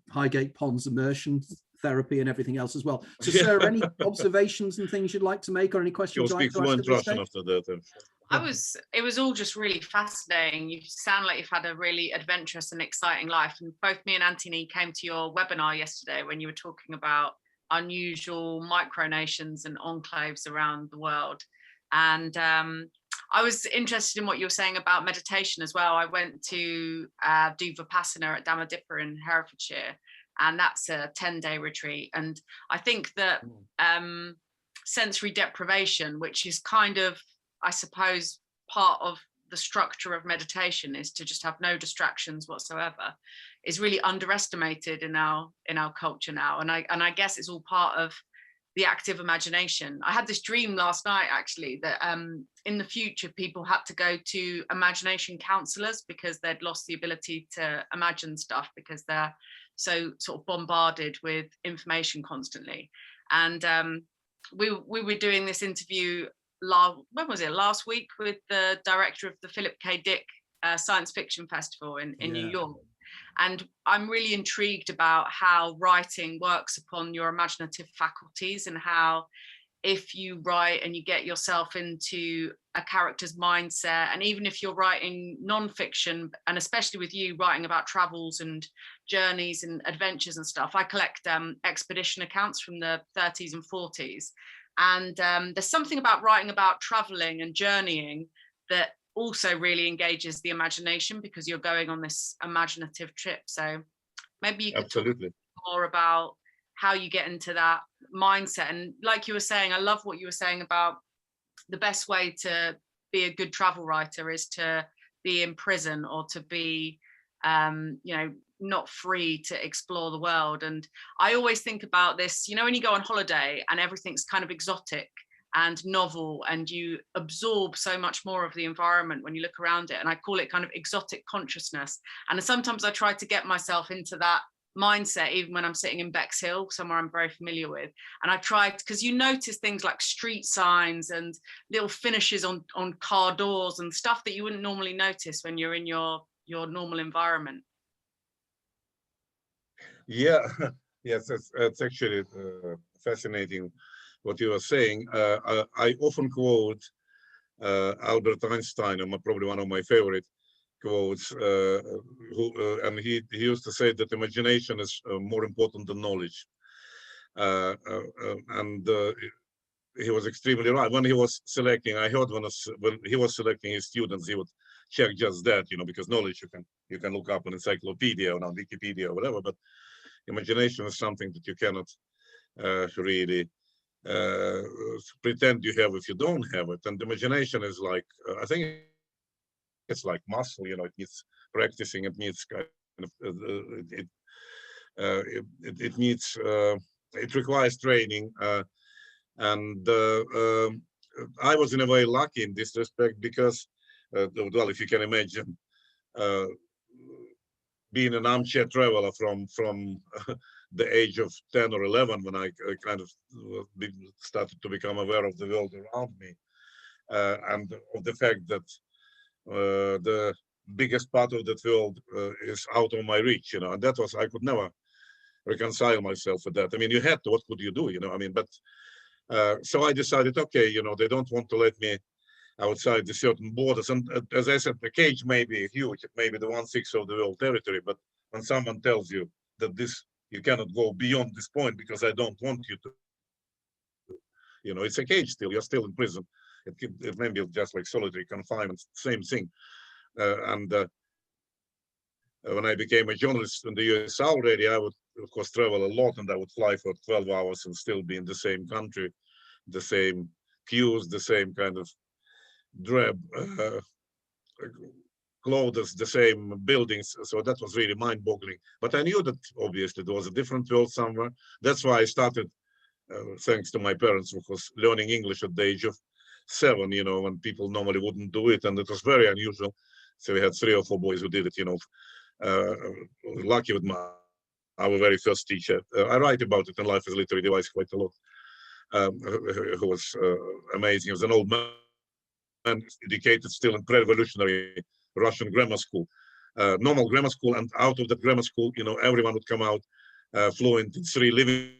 Highgate Ponds immersion therapy and everything else as well. So Sarah, any observations and things you'd like to make, or any questions you'd like to ask at this stage? After that. It was all just really fascinating. You sound like you've had a really adventurous and exciting life. And both me and Antony came to your webinar yesterday when you were talking about unusual micronations and enclaves around the world. And I was interested in what you were saying about meditation as well. I went to do Vipassana at Damadipper in Herefordshire, and that's a 10-day retreat. And I think that sensory deprivation, which is kind of, I suppose, part of the structure of meditation, is to just have no distractions whatsoever, is really underestimated in our culture now. And I guess it's all part of the active imagination. I had this dream last night, actually, that in the future people had to go to imagination counselors because they'd lost the ability to imagine stuff because they're so sort of bombarded with information constantly. And we were doing this interview last week with the director of the Philip K. Dick Science Fiction Festival in New York. And I'm really intrigued about how writing works upon your imaginative faculties, and how if you write and you get yourself into a character's mindset, and even if you're writing non-fiction, and especially with you writing about travels and journeys and adventures and stuff, I collect expedition accounts from the 30s and 40s. And there's something about writing about traveling and journeying that also really engages the imagination, because you're going on this imaginative trip. So maybe you could talk more about how you get into that mindset. And like you were saying, I love what you were saying about the best way to be a good travel writer is to be in prison, or to be not free to explore the world. And I always think about this, when you go on holiday and everything's kind of exotic and novel, and you absorb so much more of the environment when you look around it. And I call it kind of exotic consciousness. And sometimes I try to get myself into that mindset, even when I'm sitting in Bexhill, somewhere I'm very familiar with. And I try, because you notice things like street signs and little finishes on car doors and stuff that you wouldn't normally notice when you're in your normal environment. Yeah, yes, it's actually fascinating what you are saying. I often quote Albert Einstein, probably one of my favorite quotes, and he used to say that imagination is more important than knowledge. And he was extremely right. When he was selecting, I heard when he was selecting his students, he would check just that, because knowledge you can look up on encyclopedia or on Wikipedia or whatever, but imagination is something that you cannot really pretend you have if you don't have it. And imagination is like, I think it's like muscle, it needs practicing, it needs kind of, it needs, it requires training. And I was in a way lucky in this respect because, well, if you can imagine, being an armchair traveler from the age of 10 or 11 when I kind of started to become aware of the world around me, and of the fact that the biggest part of that world is out of my reach, you know, and that was, I could never reconcile myself with that. I mean, you had to, what could you do, you know, I mean, but so I decided, okay, you know, they don't want to let me outside the certain borders. And as I said, the cage may be huge, it may be the 1/6 of the world territory, but when someone tells you that this, you cannot go beyond this point because I don't want you to, you know, it's a cage still, you're still in prison. It may be just like solitary confinement, same thing. And when I became a journalist in the US already, I would, of course, travel a lot, and I would fly for 12 hours and still be in the same country, the same queues, the same kind of drab clothes, the same buildings. So that was really mind-boggling. But I knew that obviously there was a different world somewhere. That's why I started, thanks to my parents, of course, learning English at the age of 7, you know, when people normally wouldn't do it, and it was very unusual. So we had 3 or 4 boys who did it, you know. Lucky with our very first teacher. I write about it in Life as a Literary Device quite a lot. Who was amazing. He was an old man, educated still in pre-revolutionary Russian grammar school, normal grammar school, and out of the grammar school, you know, everyone would come out fluent in 3 living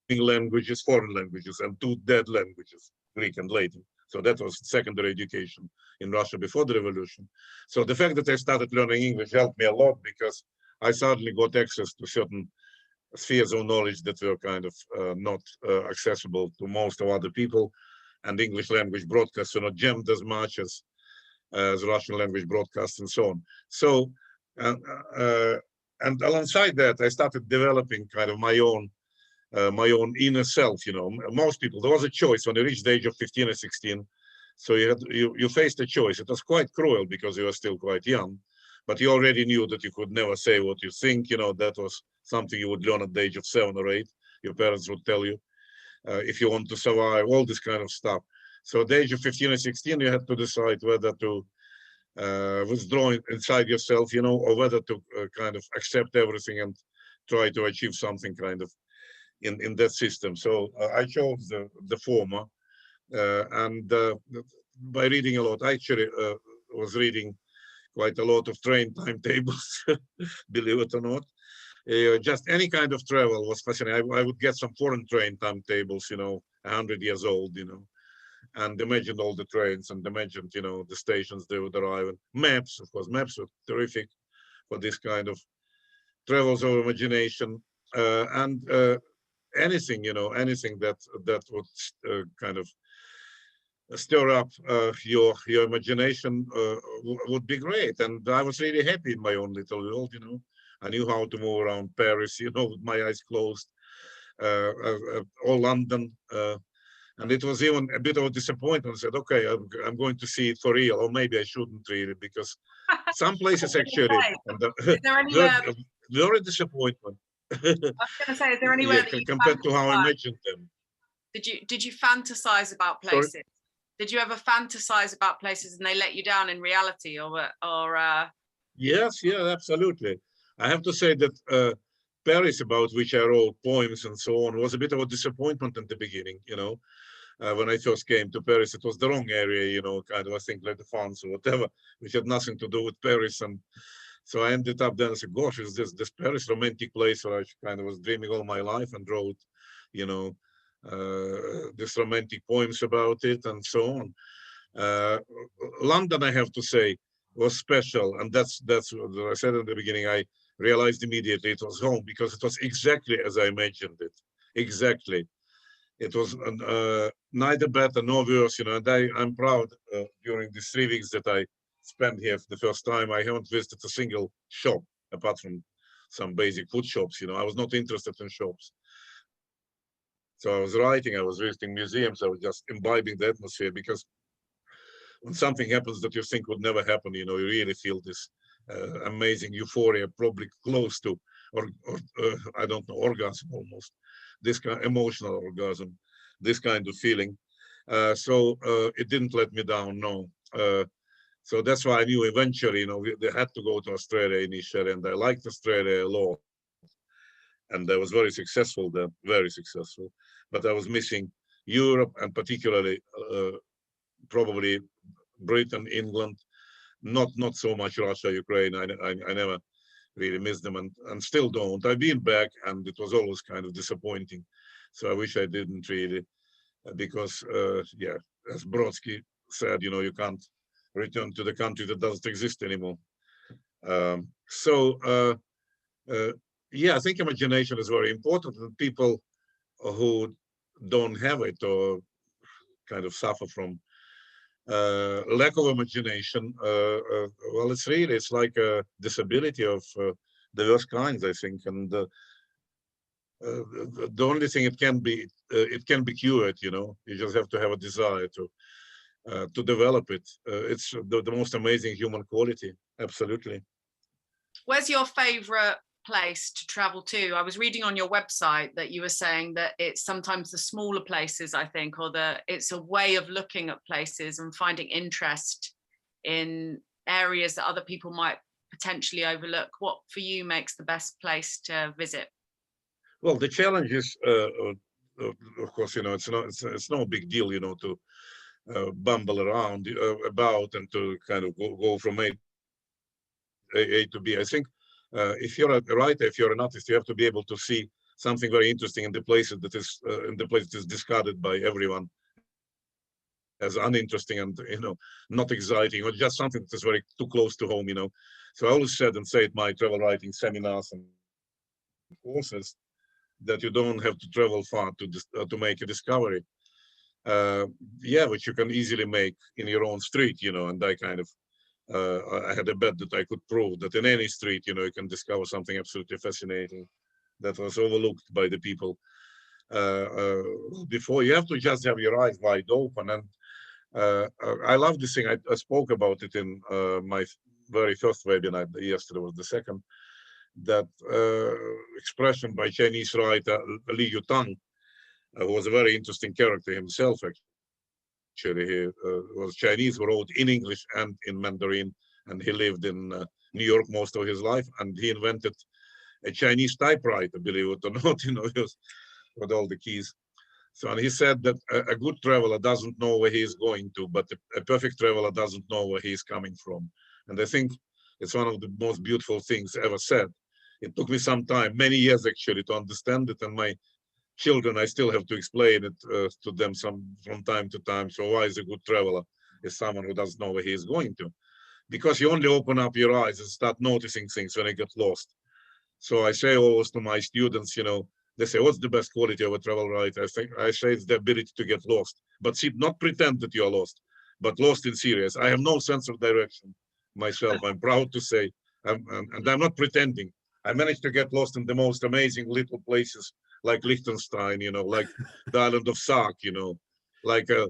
languages, foreign languages, and 2 dead languages, Greek and Latin. So that was secondary education in Russia before the revolution. So the fact that I started learning English helped me a lot, because I suddenly got access to certain spheres of knowledge that were kind of not accessible to most of other people, and English language broadcasts were not jammed as much as Russian language broadcasts and so on. So, and alongside that, I started developing kind of my own inner self. You know, most people, there was a choice when you reached the age of 15 or 16. So you faced a choice. It was quite cruel because you were still quite young, but you already knew that you could never say what you think. You know, that was something you would learn at the age of 7 or 8. Your parents would tell you if you want to survive, all this kind of stuff. So at the age of 15 or 16, you had to decide whether to withdraw inside yourself, you know, or whether to kind of accept everything and try to achieve something kind of in that system. So I chose the former, and by reading a lot, I actually was reading quite a lot of train timetables, believe it or not. Just any kind of travel was fascinating. I would get some foreign train timetables, you know, 100 years old, you know, and imagined all the trains and imagined, you know, the stations they would arrive. And maps, of course, maps were terrific for this kind of travels of imagination, and anything, you know, anything that would kind of stir up your imagination would be great. And I was really happy in my own little world, you know. I knew how to move around Paris, you know, with my eyes closed, or London. And it was even a bit of a disappointment. I said, okay, I'm going to see it for real, or maybe I shouldn't read it, because some places actually, is there anywhere very disappointment. I was going to say, is there anywhere yeah, that you compared to how I imagined them? Did you fantasize about places? Sorry? Did you ever fantasize about places and they let you down in reality, or? Yes, yeah, absolutely. I have to say that Paris, about which I wrote poems and so on, was a bit of a disappointment in the beginning. You know, when I first came to Paris, it was the wrong area. You know, kind of I think like the France or whatever, which had nothing to do with Paris. And so I ended up then. I said, "Gosh, is this Paris romantic place where I kind of was dreaming all my life and wrote, you know, this romantic poems about it and so on." London, I have to say, was special, and that's what I said in the beginning. I realized immediately it was home, because it was exactly as I imagined it. Exactly, it was neither better nor worse, you know. And I'm proud during these 3 weeks that I spent here for the first time. I haven't visited a single shop apart from some basic food shops. You know, I was not interested in shops. So I was writing, I was visiting museums, I was just imbibing the atmosphere, because when something happens that you think would never happen, you know, you really feel this amazing euphoria, probably close to, or I don't know, orgasm almost, this kind of emotional orgasm, this kind of feeling. So it didn't let me down, no. So that's why I knew eventually, you know, they had to go to Australia initially, and I liked Australia a lot. and I was very successful there, very successful. But I was missing Europe, and particularly probably Britain, England, not so much Russia, Ukraine. I never really missed them, and still don't. I've been back, and it was always kind of disappointing. So I wish I didn't really, because yeah, as Brodsky said, you can't return to the country that doesn't exist anymore. Yeah, I think imagination is very important, and people who don't have it or kind of suffer from lack of imagination, well, it's like a disability of diverse kinds, I think, and the only thing it can be cured. You just have to have a desire to develop it. It's the most amazing human quality, absolutely. Where's your favorite place to travel to? I was reading on your website that you were saying that it's sometimes the smaller places, I think, or it's a way of looking at places and finding interest in areas that other people might potentially overlook. What for you makes the best place to visit? Well, the challenge is, of course, it's no big deal, to bumble around about and to kind of go from A to B. I think if you're a writer, if you're an artist, you have to be able to see something very interesting in the places that is discarded by everyone as uninteresting and not exciting, or just something that is very too close to home. So I always said and say at my travel writing seminars and courses that you don't have to travel far to make a discovery. Yeah, which you can easily make in your own street, and I kind of I had a bet that I could prove that in any street, you can discover something absolutely fascinating that was overlooked by the people before. You have to just have your eyes wide open. And I love this thing. I spoke about it in my very first webinar. Yesterday was the second. That expression by Chinese writer Li Yutang, who was a very interesting character himself, actually. He was Chinese, who wrote in English and in Mandarin, and he lived in New York most of his life, and he invented a Chinese typewriter, believe it or not, with all the keys. So, and he said that a good traveler doesn't know where he is going to, but a perfect traveler doesn't know where he is coming from. And I think it's one of the most beautiful things ever said. It took me some time, many years actually, to understand it, and my children, I still have to explain it to them from time to time. So why is a good traveler is someone who doesn't know where he is going to? Because you only open up your eyes and start noticing things when you get lost. So I say always to my students, they say, what's the best quality of a travel writer? I say it's the ability to get lost, but see, not pretend that you are lost, but lost in serious. I have no sense of direction myself. I'm proud to say, and I'm not pretending. I managed to get lost in the most amazing little places, like Liechtenstein, like the island of Sark, like a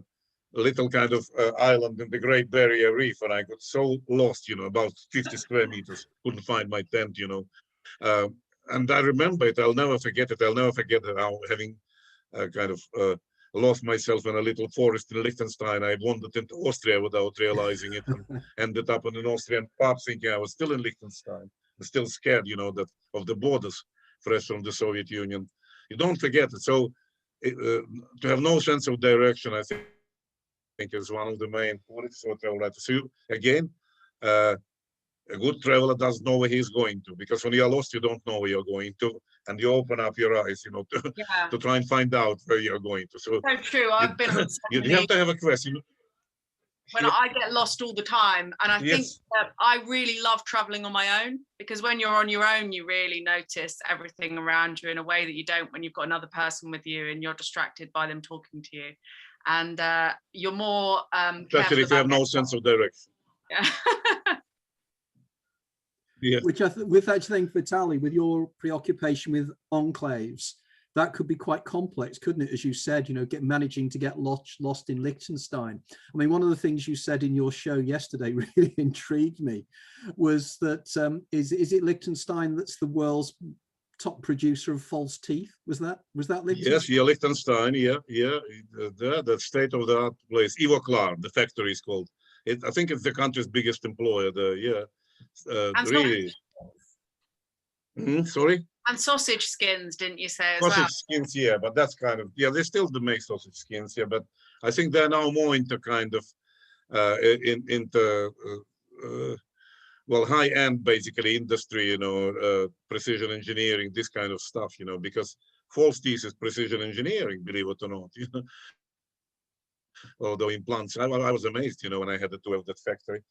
little kind of island in the Great Barrier Reef, and I got so lost, about 50 square meters, couldn't find my tent, and I remember it. I'll never forget it. I'll never forget how, having kind of lost myself in a little forest in Liechtenstein, I wandered into Austria without realizing it, and ended up in an Austrian pub thinking I was still in Liechtenstein, still scared, that of the borders fresh from the Soviet Union. You don't forget it. So to have no sense of direction, I think is one of the main qualities of a travel writer. So again, a good traveler doesn't know where he's going to, because when you're lost, you don't know where you're going to, and you open up your eyes, to try and find out where you're going to. So true. I've been on you have to have a question. When I get lost all the time, and I think that I really love traveling on my own, because when you're on your own, you really notice everything around you in a way that you don't when you've got another person with you and you're distracted by them talking to you, and you're more especially if you have no sense of direction. Yeah. Yeah. Which I think, Vitali, with your preoccupation with enclaves, that could be quite complex, couldn't it? As you said, managing to get lost in Liechtenstein. I mean, one of the things you said in your show yesterday really intrigued me, was that is it Liechtenstein that's the world's top producer of false teeth? Was that Liechtenstein? Yes, yeah, Liechtenstein, yeah. That state-of-the-art place, Ivoclar, the factory is called. I think it's the country's biggest employer. Really. Sorry. And sausage skins, didn't you say as sausage well? skins, yeah, but that's kind of, yeah, they still do make sausage skins, yeah, but I think they're now more into kind of well, high-end basically industry, you know, precision engineering, this kind of stuff, you know, because false teeth is precision engineering, believe it or not, you know. Although implants, I was amazed, you know, when I had to have that factory.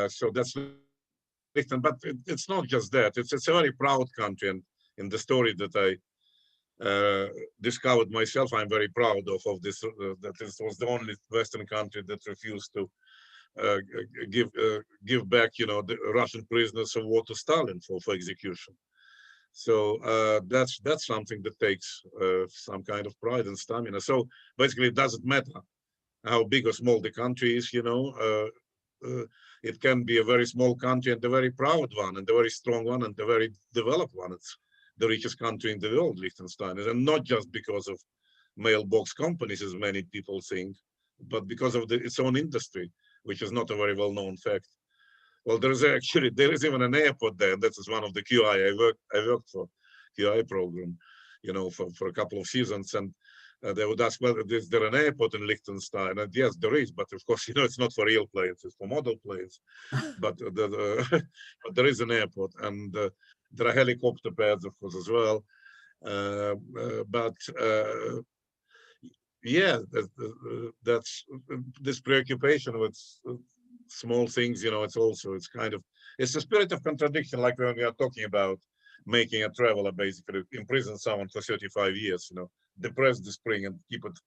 So that's different, but it's not just that. It's a very proud country, and in the story that I discovered myself, I'm very proud of this. That this was the only Western country that refused to give back, you know, the Russian prisoners of war to Stalin for execution. So that's something that takes some kind of pride and stamina. So basically, it doesn't matter how big or small the country is, you know. It can be a very small country and a very proud one, and a very strong one, and a very developed one. It's the richest country in the world, Liechtenstein, and not just because of mailbox companies, as many people think, but because of its own industry, which is not a very well-known fact. Well, there is even an airport there. That is one of the QI I worked for, QI program, you know, for a couple of seasons, and they would ask whether is there an airport in Liechtenstein, and yes, there is, but of course, you know, it's not for real planes, it's for model planes, but but there is an airport, and there are helicopter pads, of course, as well. Yeah, that's this preoccupation with small things, you know. It's kind of, it's a spirit of contradiction, like when we are talking about making a traveler basically imprison someone for 35 years, you know, depress the spring and keep it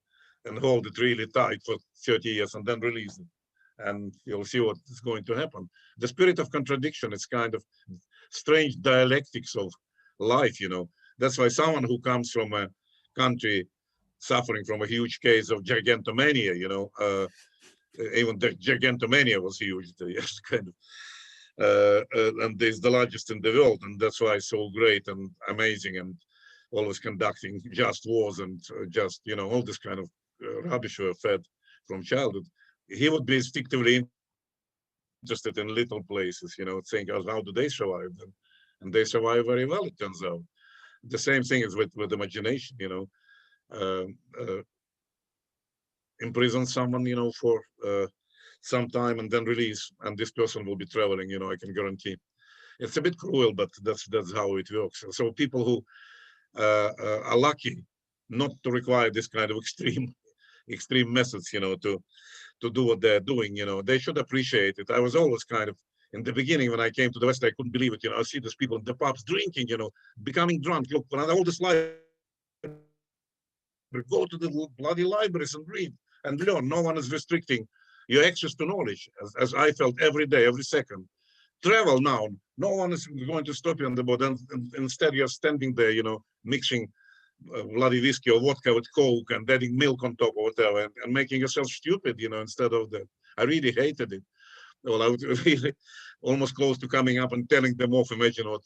and hold it really tight for 30 years and then release it, and you'll see what is going to happen. The spirit of contradiction is kind of strange dialectics of life, you know. That's why someone who comes from a country suffering from a huge case of gigantomania, you know, even the gigantomania was huge, yes, kind of. And it's the largest in the world, and that's why it's so great and amazing, and always conducting just wars and just, you know, all this kind of rubbish we were fed from childhood. He would be instinctively interested in little places, you know, saying, how do they survive? And they survive very well, it turns out. The same thing is with imagination, you know. Imprison someone, you know, for some time and then release, and this person will be traveling, you know, I can guarantee. It's a bit cruel, but that's how it works. So people who are lucky not to require this kind of extreme methods, you know, to do what they're doing, you know, they should appreciate it. I was always kind of, in the beginning when I came to the West, I couldn't believe it, you know. I see these people in the pubs drinking, you know, becoming drunk. Look, all this life, go to the bloody libraries and read and learn. No one is restricting your access to knowledge, as I felt every day, every second. Travel now, no one is going to stop you on the boat, and instead you're standing there, you know, mixing bloody whiskey or vodka with Coke and adding milk on top or whatever, and making yourself stupid, you know, instead of that. I really hated it. Well, I would really almost close to coming up and telling them off. Imagine what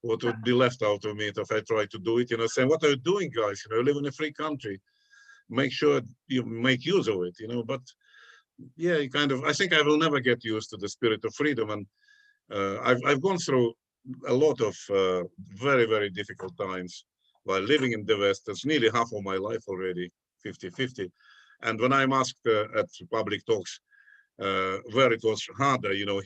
would be left out of me if I tried to do it, you know, saying, what are you doing, guys? You know, you live in a free country. Make sure you make use of it, you know. But yeah, you kind of, I think I will never get used to the spirit of freedom. And I've gone through a lot of very, very difficult times while living in the West. That's nearly half of my life already, 50-50. And when I'm asked at public talks where it was harder, you know,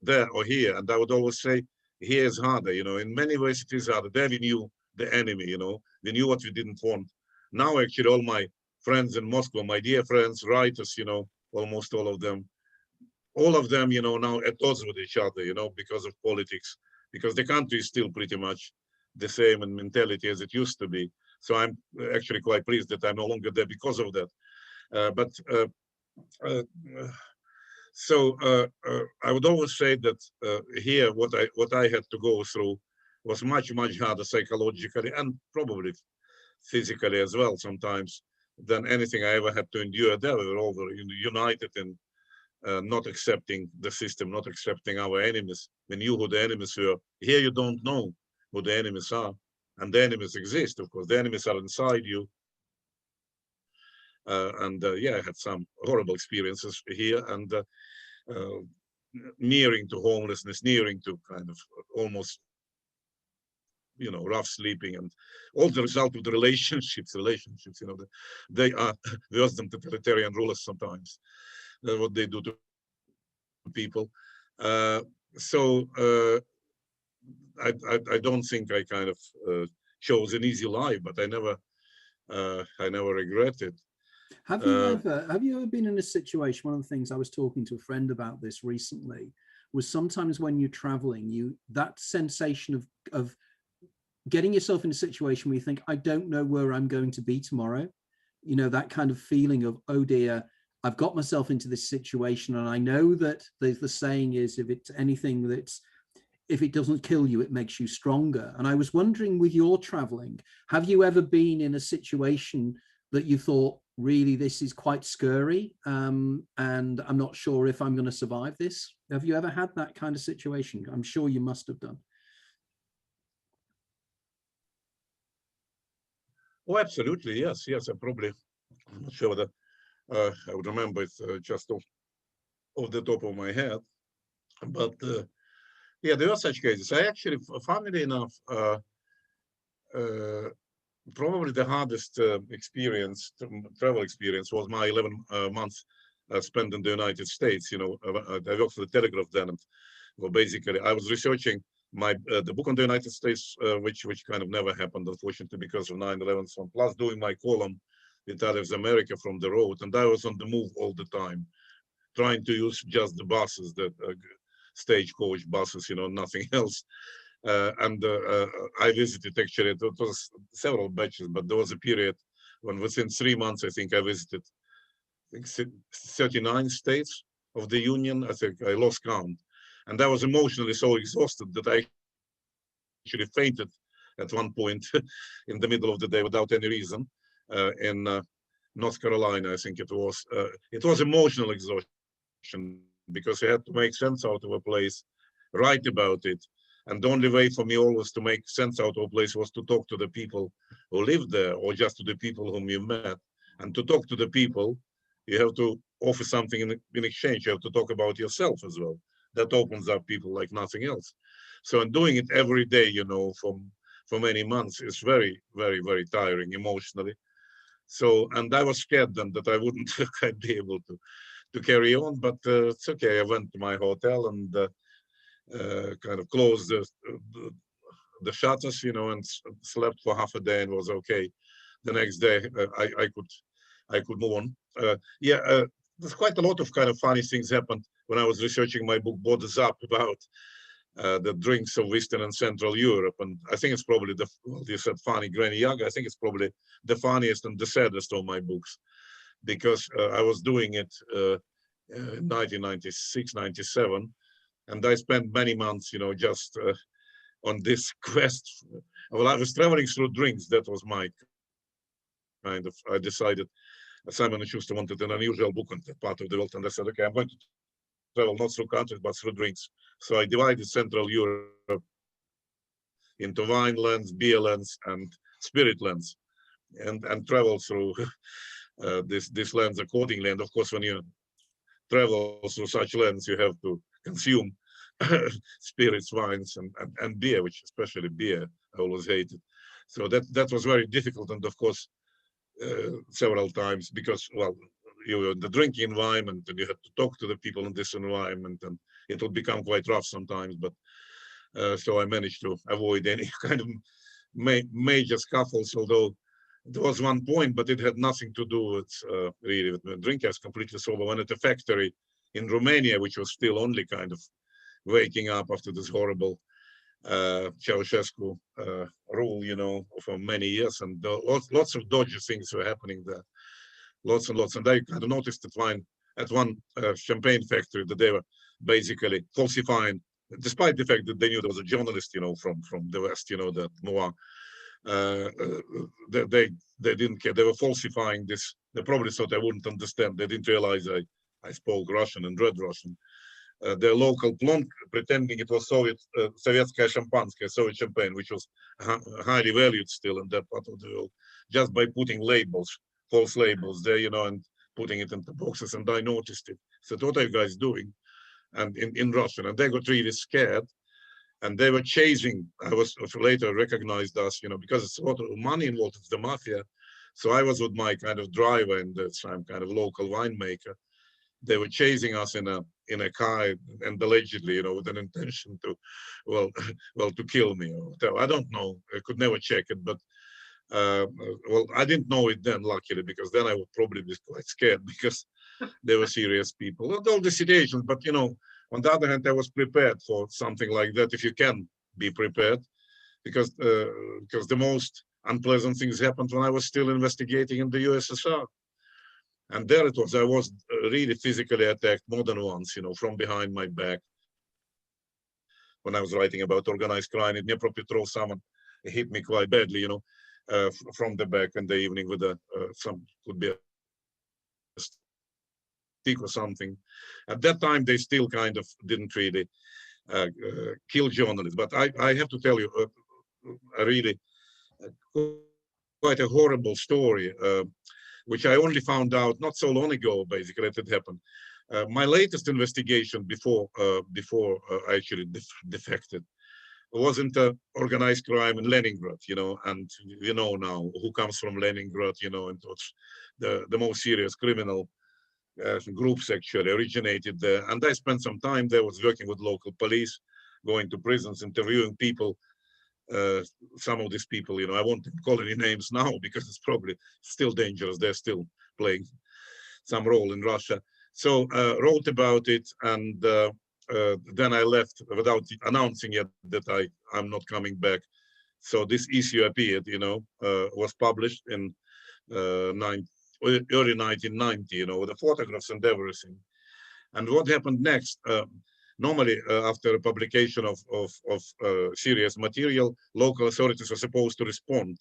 there or here, and I would always say, here is harder, you know. In many ways it is harder. There we knew the enemy, you know. We knew what we didn't want. Now, actually, all my friends in Moscow, my dear friends, writers, you know, almost all of them, you know, now at odds with each other, you know, because of politics, because the country is still pretty much the same in mentality as it used to be. So I'm actually quite pleased that I'm no longer there because of that. I would always say that here, what I had to go through was much, much harder psychologically and probably physically as well sometimes than anything I ever had to endure there. We were all united in not accepting the system, not accepting our enemies. We knew who the enemies were. Here you don't know who the enemies are, and the enemies exist, of course. The enemies are inside you. Yeah, I had some horrible experiences here, and nearing to homelessness, nearing to kind of almost rough sleeping, and all the result of the relationships, they are worse than totalitarian rulers sometimes, what they do to people. So I don't think I kind of chose an easy life, but I never regret it. Have you ever been in a situation? One of the things I was talking to a friend about this recently was sometimes when you're traveling, that sensation of getting yourself in a situation where you think, I don't know where I'm going to be tomorrow. That kind of feeling of, oh dear, I've got myself into this situation, and I know that the saying is, if it's anything if it doesn't kill you, it makes you stronger. And I was wondering, with your traveling, have you ever been in a situation that you thought, really, this is quite scary, and I'm not sure if I'm going to survive this? Have you ever had that kind of situation? I'm sure you must have done. Oh, absolutely, yes. I'm not sure whether I would remember it just off the top of my head, but yeah, there are such cases. I actually, funnily enough, probably the hardest travel experience was my 11 months spent in the United States. I worked for the Telegraph then, and well, basically I was researching the book on the United States, which kind of never happened, unfortunately, because of 9/11. So plus doing my column, Vitaliev's America from the road, and I was on the move all the time, trying to use just the buses, the stagecoach buses, nothing else. I visited, actually, it was several batches, but there was a period when within 3 months, I think I visited 39 states of the Union. I think I lost count. And I was emotionally so exhausted that I actually fainted at one point in the middle of the day without any reason in North Carolina, I think it was. It was emotional exhaustion because I had to make sense out of a place, write about it. And the only way for me always to make sense out of a place was to talk to the people who lived there, or just to the people whom you met. And to talk to the people, you have to offer something in exchange. You have to talk about yourself as well. That opens up people like nothing else. So in doing it every day, for many months, is very, very, very tiring emotionally. So, and I was scared then that I wouldn't be able to carry on, but it's okay. I went to my hotel and kind of closed the shutters, and slept for half a day, and was okay. The next day, I could move on. There's quite a lot of kind of funny things happened when I was researching my book Borders Up about the drinks of Eastern and Central Europe. And I think it's probably you said funny, Granny Yaga. I think it's probably the funniest and the saddest of my books, because I was doing it in 1996, 97. And I spent many months, just on this quest. Well, I was traveling through drinks. That was my kind of, I decided Simon & Schuster wanted an unusual book on that part of the world. And I said, okay, I'm going to travel not through countries, but through drinks. So I divided Central Europe into wine lands, beer lands, and spirit lands, and travel through this lands accordingly. And of course, when you travel through such lands, you have to consume spirits, wines, and beer, which especially beer I always hated. So that was very difficult. And of course, several times, because, well, you were in the drinking environment and you had to talk to the people in this environment, and it will become quite rough sometimes. But so I managed to avoid any kind of major scuffles, although there was one point, but it had nothing to do with really with drinking. I was completely sober when at a factory in Romania, which was still only kind of waking up after this horrible Ceausescu rule, for many years, and lots of dodgy things were happening there, lots and lots. And I kind of noticed at one champagne factory that they were basically falsifying, despite the fact that they knew there was a journalist, from the West, that Noir. They didn't care. They were falsifying this. They probably thought I wouldn't understand. They didn't realize I spoke Russian and read Russian. Their local blonde, pretending it was Sovietskaya Shampanskaya, Soviet champagne, which was highly valued still in that part of the world, just by putting labels, false labels there, and putting it into boxes. And I noticed it. I said, what are you guys doing? And in Russian, and they got really scared. and they were chasing. I was later recognized us, because it's a lot of money involved with the mafia. So I was with my kind of driver and some kind of local winemaker. They were chasing us in a car, and allegedly, with an intention to, well, to kill me. Or I don't know. I could never check it, but well, I didn't know it then, luckily, because then I would probably be quite scared because they were serious people. Not all the situations, but on the other hand, I was prepared for something like that. If you can be prepared, because the most unpleasant things happened when I was still investigating in the USSR. And there it was, I was really physically attacked more than once, from behind my back. When I was writing about organized crime in Dnipropetrovsk, someone hit me quite badly, from the back in the evening with some, could be a stick or something. At that time, they still kind of didn't really kill journalists. But I have to tell you, a really quite a horrible story, which I only found out not so long ago, basically, that it happened. My latest investigation before I actually defected wasn't organized crime in Leningrad, and now who comes from Leningrad, and what's the most serious criminal groups actually originated there. And I spent some time there, was working with local police, going to prisons, interviewing people. Some of these people, I won't call any names now because it's probably still dangerous. They're still playing some role in Russia. So wrote about it, and then I left without announcing yet that I'm not coming back. So this issue appeared, was published in early 1990, with the photographs and everything. And what happened next? Normally, after a publication of serious material, local authorities are supposed to respond.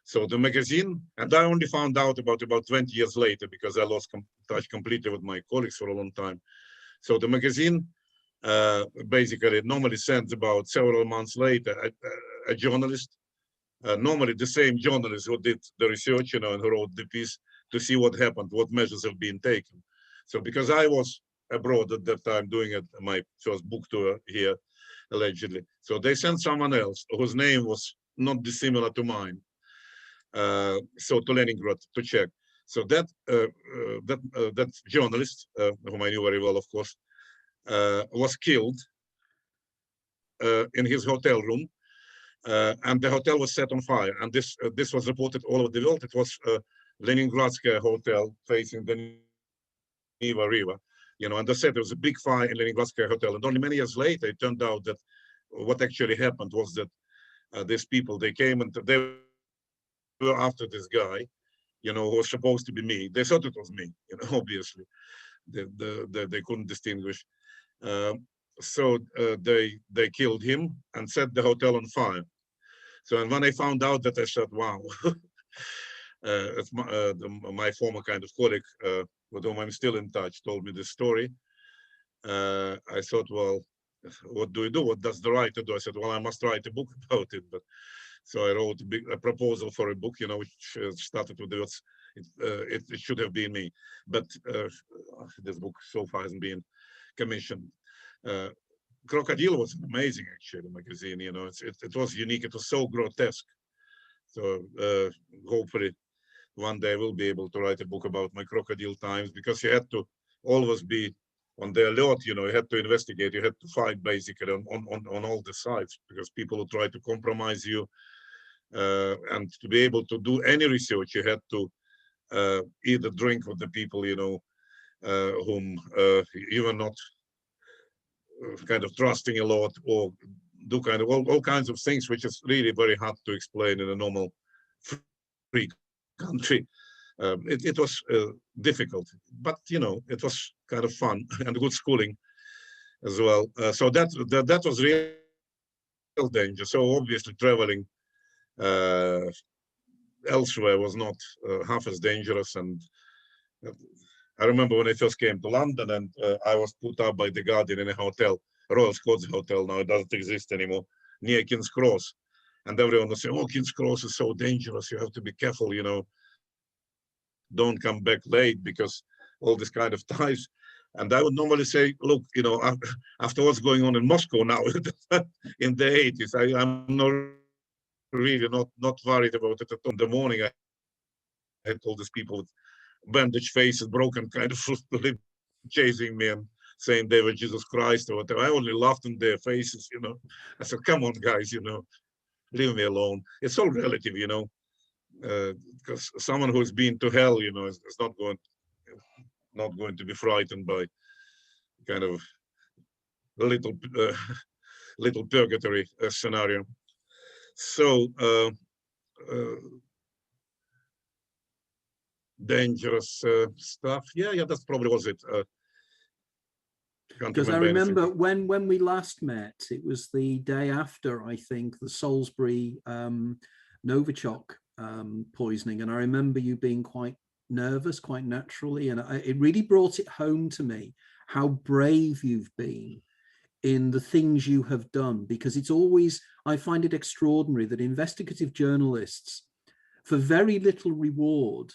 So the magazine, and I only found out about 20 years later because I lost touch completely with my colleagues for a long time. So the magazine basically normally sends about several months later a journalist, normally the same journalist who did the research, and who wrote the piece, to see what happened, what measures have been taken. So because I was abroad at that time doing my first book tour here, allegedly. So they sent someone else whose name was not dissimilar to mine. So to Leningrad to check. So that journalist, whom I knew very well, of course, was killed in his hotel room, and the hotel was set on fire. And this was reported all over the world. It was Leningradskaya hotel facing the Neva River. And they said there was a big fire in Leningradskaya hotel. And only many years later, it turned out that what actually happened was that these people, they came and they were after this guy, who was supposed to be me. They thought it was me, obviously. They couldn't distinguish. So they killed him and set the hotel on fire. So, and when I found out that, I said, wow, it's my former kind of colleague, with whom I'm still in touch, told me this story. I thought, well, what do we do? What does the writer do? I said, well, I must write a book about it. But so I wrote a proposal for a book, which started with the words, it should have been me. But this book so far hasn't been commissioned. Krokodil was an amazing, actually, magazine. It was unique. It was so grotesque. So hopefully one day I will be able to write a book about my crocodile times, because you had to always be on the alert. You had to investigate. You had to fight basically on all the sides, because people who try to compromise you, and to be able to do any research, you had to either drink with the people whom you were not kind of trusting a lot, or do kind of all kinds of things, which is really very hard to explain in a normal free country. It was difficult, but it was kind of fun and good schooling as well. So that was real danger. So obviously traveling elsewhere was not half as dangerous. And I remember when I first came to London, and I was put up by the Guardian in a hotel, Royal Scots Hotel. Now it doesn't exist anymore, near King's Cross. And everyone was saying, oh, King's Cross is so dangerous. You have to be careful, don't come back late, because all this kind of ties. And I would normally say, look, after what's going on in Moscow now in the 80s, I'm not really not worried about it at all. In the morning, I had all these people with bandaged faces, broken kind of chasing me and saying they were Jesus Christ or whatever. I only laughed in their faces, I said, come on, guys, leave me alone. It's all relative, because someone who's been to hell, is not going to be frightened by kind of little purgatory scenario. So dangerous stuff. Yeah, that's probably was it. Because I remember when we last met, it was the day after, I think, the Salisbury Novichok poisoning, and I remember you being quite nervous, quite naturally, and it really brought it home to me how brave you've been in the things you have done, because it's always, I find it extraordinary that investigative journalists, for very little reward,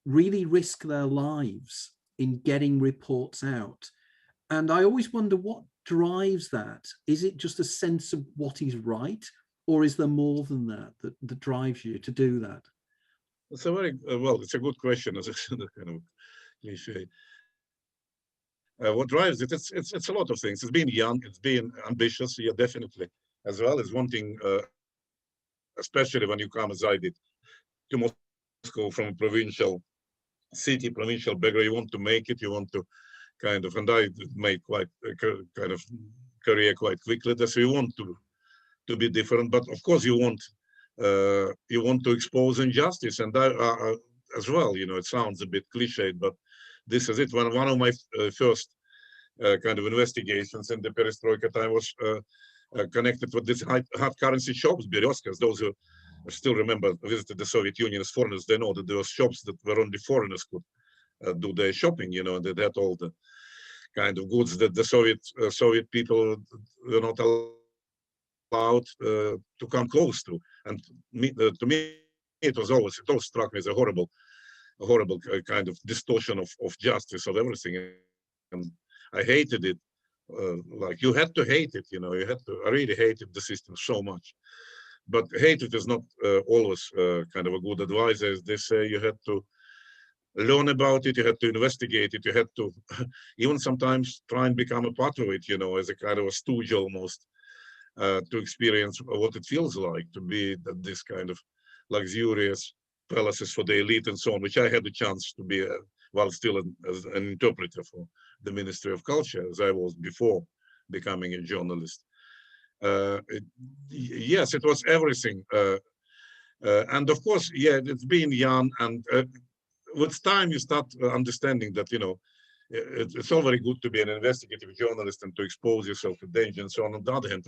really risk their lives in getting reports out. And I always wonder what drives that. Is it just a sense of what is right, or is there more than that drives you to do that? It's a very it's a good question. As a kind of cliche. What drives it? It's a lot of things. It's being young. It's being ambitious. Yeah, definitely. As well as wanting, especially when you come as I did to Moscow from a provincial city, provincial background. You want to make it. You want to kind of, and I made quite a kind of career quite quickly. So you want to be different, but of course you want to expose injustice, and as well. It sounds a bit cliched, but this is it. One of my first kind of investigations in the perestroika time was connected with this hard currency shops, Berezkas. Those who still remember visited the Soviet Union as foreigners, they know that there were shops that were only foreigners could do their shopping. And they had all the kind of goods that the Soviet people were not allowed to come close to. And to me, it always struck me as a horrible kind of distortion of justice, of everything. And I hated it. Like you had to hate it, I really hated the system so much. But hatred is not always kind of a good advice. As they say, you had to learn about it, you had to investigate it, you had to even sometimes try and become a part of it, as a kind of a stooge almost, to experience what it feels like to be this kind of luxurious palaces for the elite and so on, which I had the chance to be while still as an interpreter for the Ministry of Culture, as I was before becoming a journalist. Yes, it was everything. And of course, yeah, it's being young, and with time you start understanding that, it's all very good to be an investigative journalist and to expose yourself to danger and so on. On the other hand,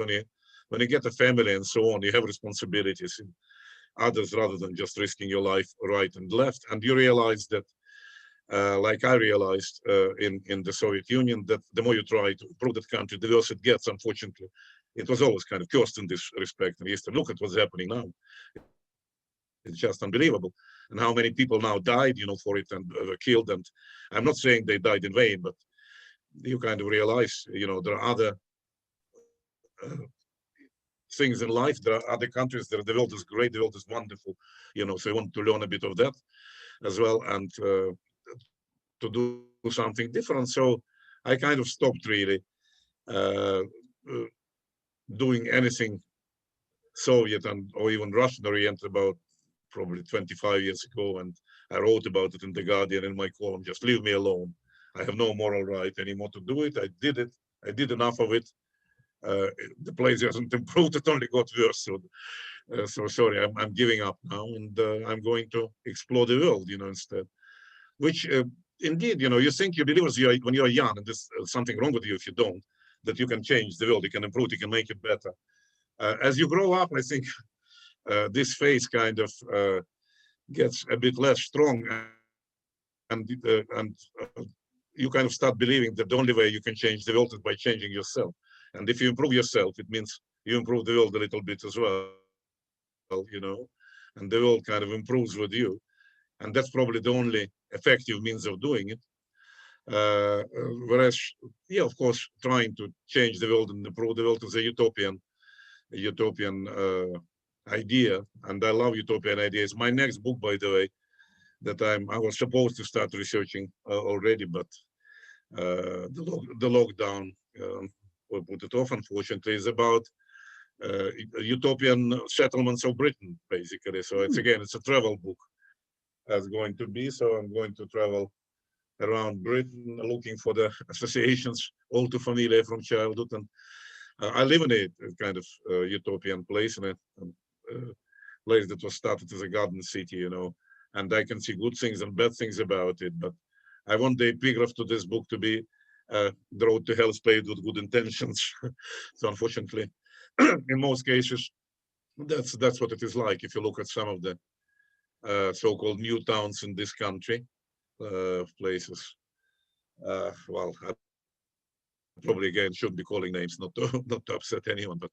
when you get a family and so on, you have responsibilities in others rather than just risking your life right and left. And you realize that, like I realized in the Soviet Union, that the more you try to improve that country, the worse it gets. Unfortunately, it was always kind of cursed in this respect. And you used to look at what's happening now. It's just unbelievable. And how many people now died, for it and were killed. And I'm not saying they died in vain, but you kind of realize, there are other things in life. There are other countries. The world is great. The world is wonderful. So I want to learn a bit of that as well, and to do something different. So I kind of stopped really doing anything Soviet or even Russian oriented about probably 25 years ago, and I wrote about it in The Guardian in my column, just leave me alone. I have no moral right anymore to do it. I did it. I did enough of it. The place hasn't improved, it only got worse. So sorry, I'm giving up now, and I'm going to explore the world, instead. Which indeed, you think you believe when you're young, and there's something wrong with you if you don't, that you can change the world, you can improve, you can make it better. As you grow up, I think this phase kind of gets a bit less strong, and you kind of start believing that the only way you can change the world is by changing yourself. And if you improve yourself, it means you improve the world a little bit as well, and the world kind of improves with you. And that's probably the only effective means of doing it. Whereas, yeah, of course, trying to change the world and improve the world is a utopian idea, and I love utopian ideas. My next book, by the way, that I was supposed to start researching already, but the lockdown put it off, unfortunately, is about utopian settlements of Britain, basically. So it's a travel book as going to be. So I'm going to travel around Britain looking for the associations all too familiar from childhood. And I live in a kind of utopian place, in a place that was started as a garden city, you know, and I can see good things and bad things about it. But I want the epigraph to this book to be the road to hell is paved with good intentions. So unfortunately, in most cases, that's what it is like. If you look at some of the so-called new towns in this country, places, well, I probably again shouldn't be calling names, not to upset anyone, but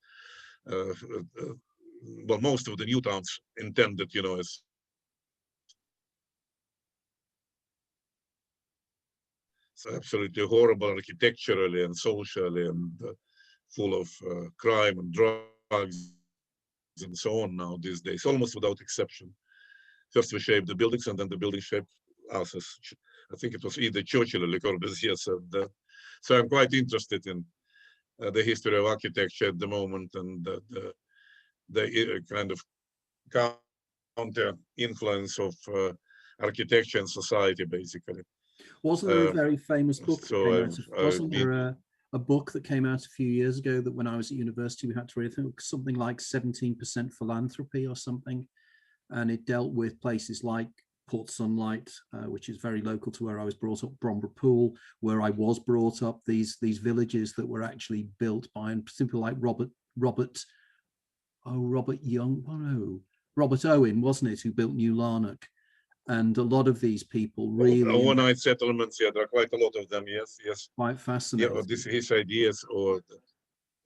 well, most of the new towns intended, you know, as absolutely horrible architecturally and socially, and full of crime and drugs and so on now these days, almost without exception. First we shaped the buildings, and then the building shaped us. As I think it was either Churchill or Le Corbusier said that. So I'm quite interested in the history of architecture at the moment, and the kind of counter influence of architecture and society, basically. Wasn't there a very famous book that so came out? Wasn't there a book that came out a few years ago that when I was at university we had to read? I think something like 17% Philanthropy or something, and it dealt with places like Port Sunlight, which is very local to where I was brought up, Bromborough Pool, where I was brought up. These villages that were actually built by people like Robert Owen, wasn't it, who built New Larnock? And a lot of these people really overnight settlements, yeah, there are quite a lot of them. Yes, quite fascinating. Yeah, his ideas, or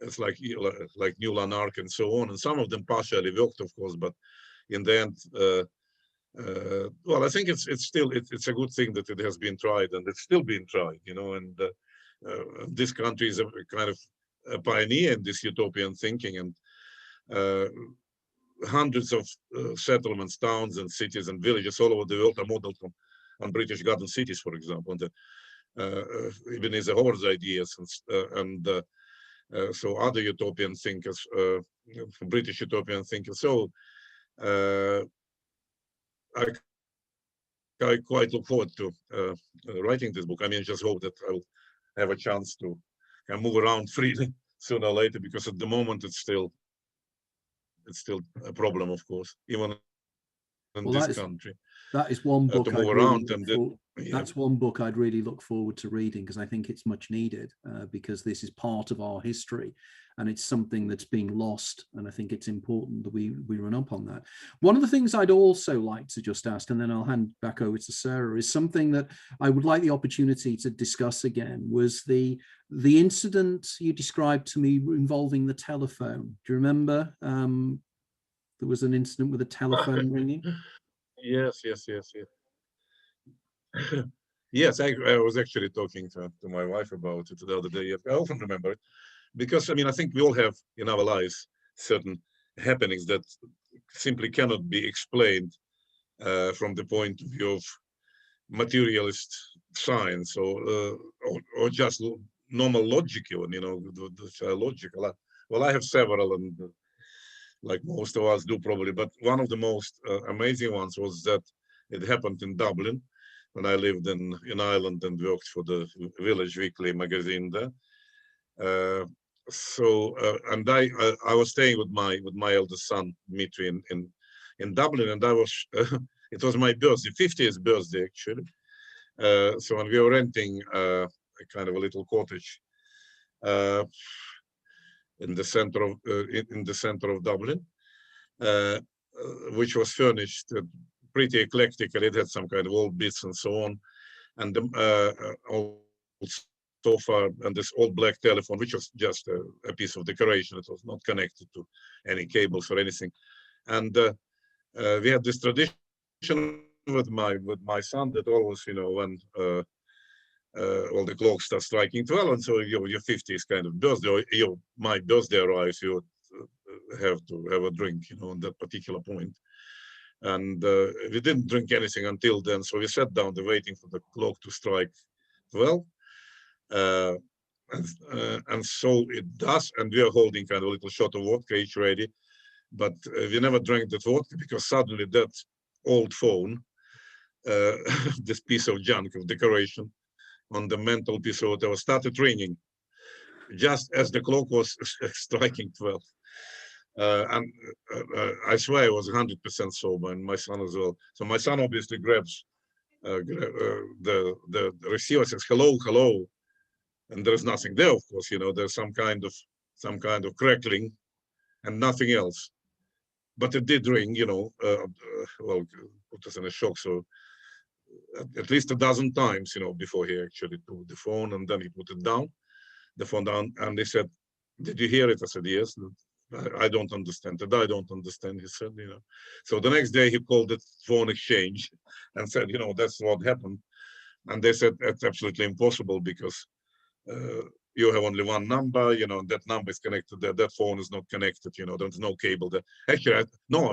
it's like New Lanark and so on, and some of them partially worked, of course, but in the end, well, I think it's still a good thing that it has been tried, and it's still being tried, you know. And this country is a kind of a pioneer in this utopian thinking, and hundreds of settlements, towns, and cities and villages all over the world are modeled on British garden cities, for example, and even as Howard's ideas, and so other utopian thinkers, British utopian thinkers. So I quite look forward to writing this book. I mean, I just hope that I'll have a chance to move around freely sooner or later, because at the moment it's still a problem, of course, even in this country. That is one book to move around, and that's one book I'd really look forward to reading, because I think it's much needed, because this is part of our history and it's something that's being lost, and I think it's important that we run up on that. One of the things I'd also like to just ask, and then I'll hand back over to Sarah, is something that I would like the opportunity to discuss again, was the incident you described to me involving the telephone. Do you remember? There was an incident with a telephone ringing. Yes. Yes, I was actually talking to my wife about it the other day. I often remember it, because I mean, I think we all have in our lives certain happenings that simply cannot be explained from the point of view of materialist science, or just normal logic, even, you know, the logical. Well, I have several, and like most of us do probably, but one of the most amazing ones was that it happened in Dublin when I lived in Ireland and worked for the Village Weekly magazine there. And I was staying with my eldest son Dmitry in Dublin, and I was it was my birthday, 50th birthday actually. So and we were renting a kind of a little cottage in the center of Dublin, which was furnished pretty eclectically. It had some kind of old bits and so on, and old sofa and this old black telephone, which was just a piece of decoration. It was not connected to any cables or anything. And we had this tradition with my son that always, you know, when well, the clock starts striking 12, and so your 50th kind of birthday, or my birthday arrives, you have to have a drink, you know, on that particular point. And we didn't drink anything until then, so we sat down there waiting for the clock to strike 12. And so it does, and we are holding kind of a little shot of vodka each ready, but we never drank that vodka because suddenly that old phone, this piece of junk of decoration on the mantelpiece or whatever, started ringing just as the clock was striking 12. And I swear I was 100% sober, and my son as well. So my son obviously grabs the receiver, says hello, hello, and there's nothing there. Of course, you know, there's some kind of crackling, and nothing else. But it did ring, you know. Well, put us in a shock. So at least a dozen times, you know, before he actually took the phone, and then he put the phone down, and they said, "Did you hear it?" I said, "Yes." I don't understand it. I don't understand, he said, you know. So the next day he called the phone exchange and said, you know, that's what happened. And they said, that's absolutely impossible because you have only one number, you know, that number is connected there. That phone is not connected, you know, there's no cable there. Actually, I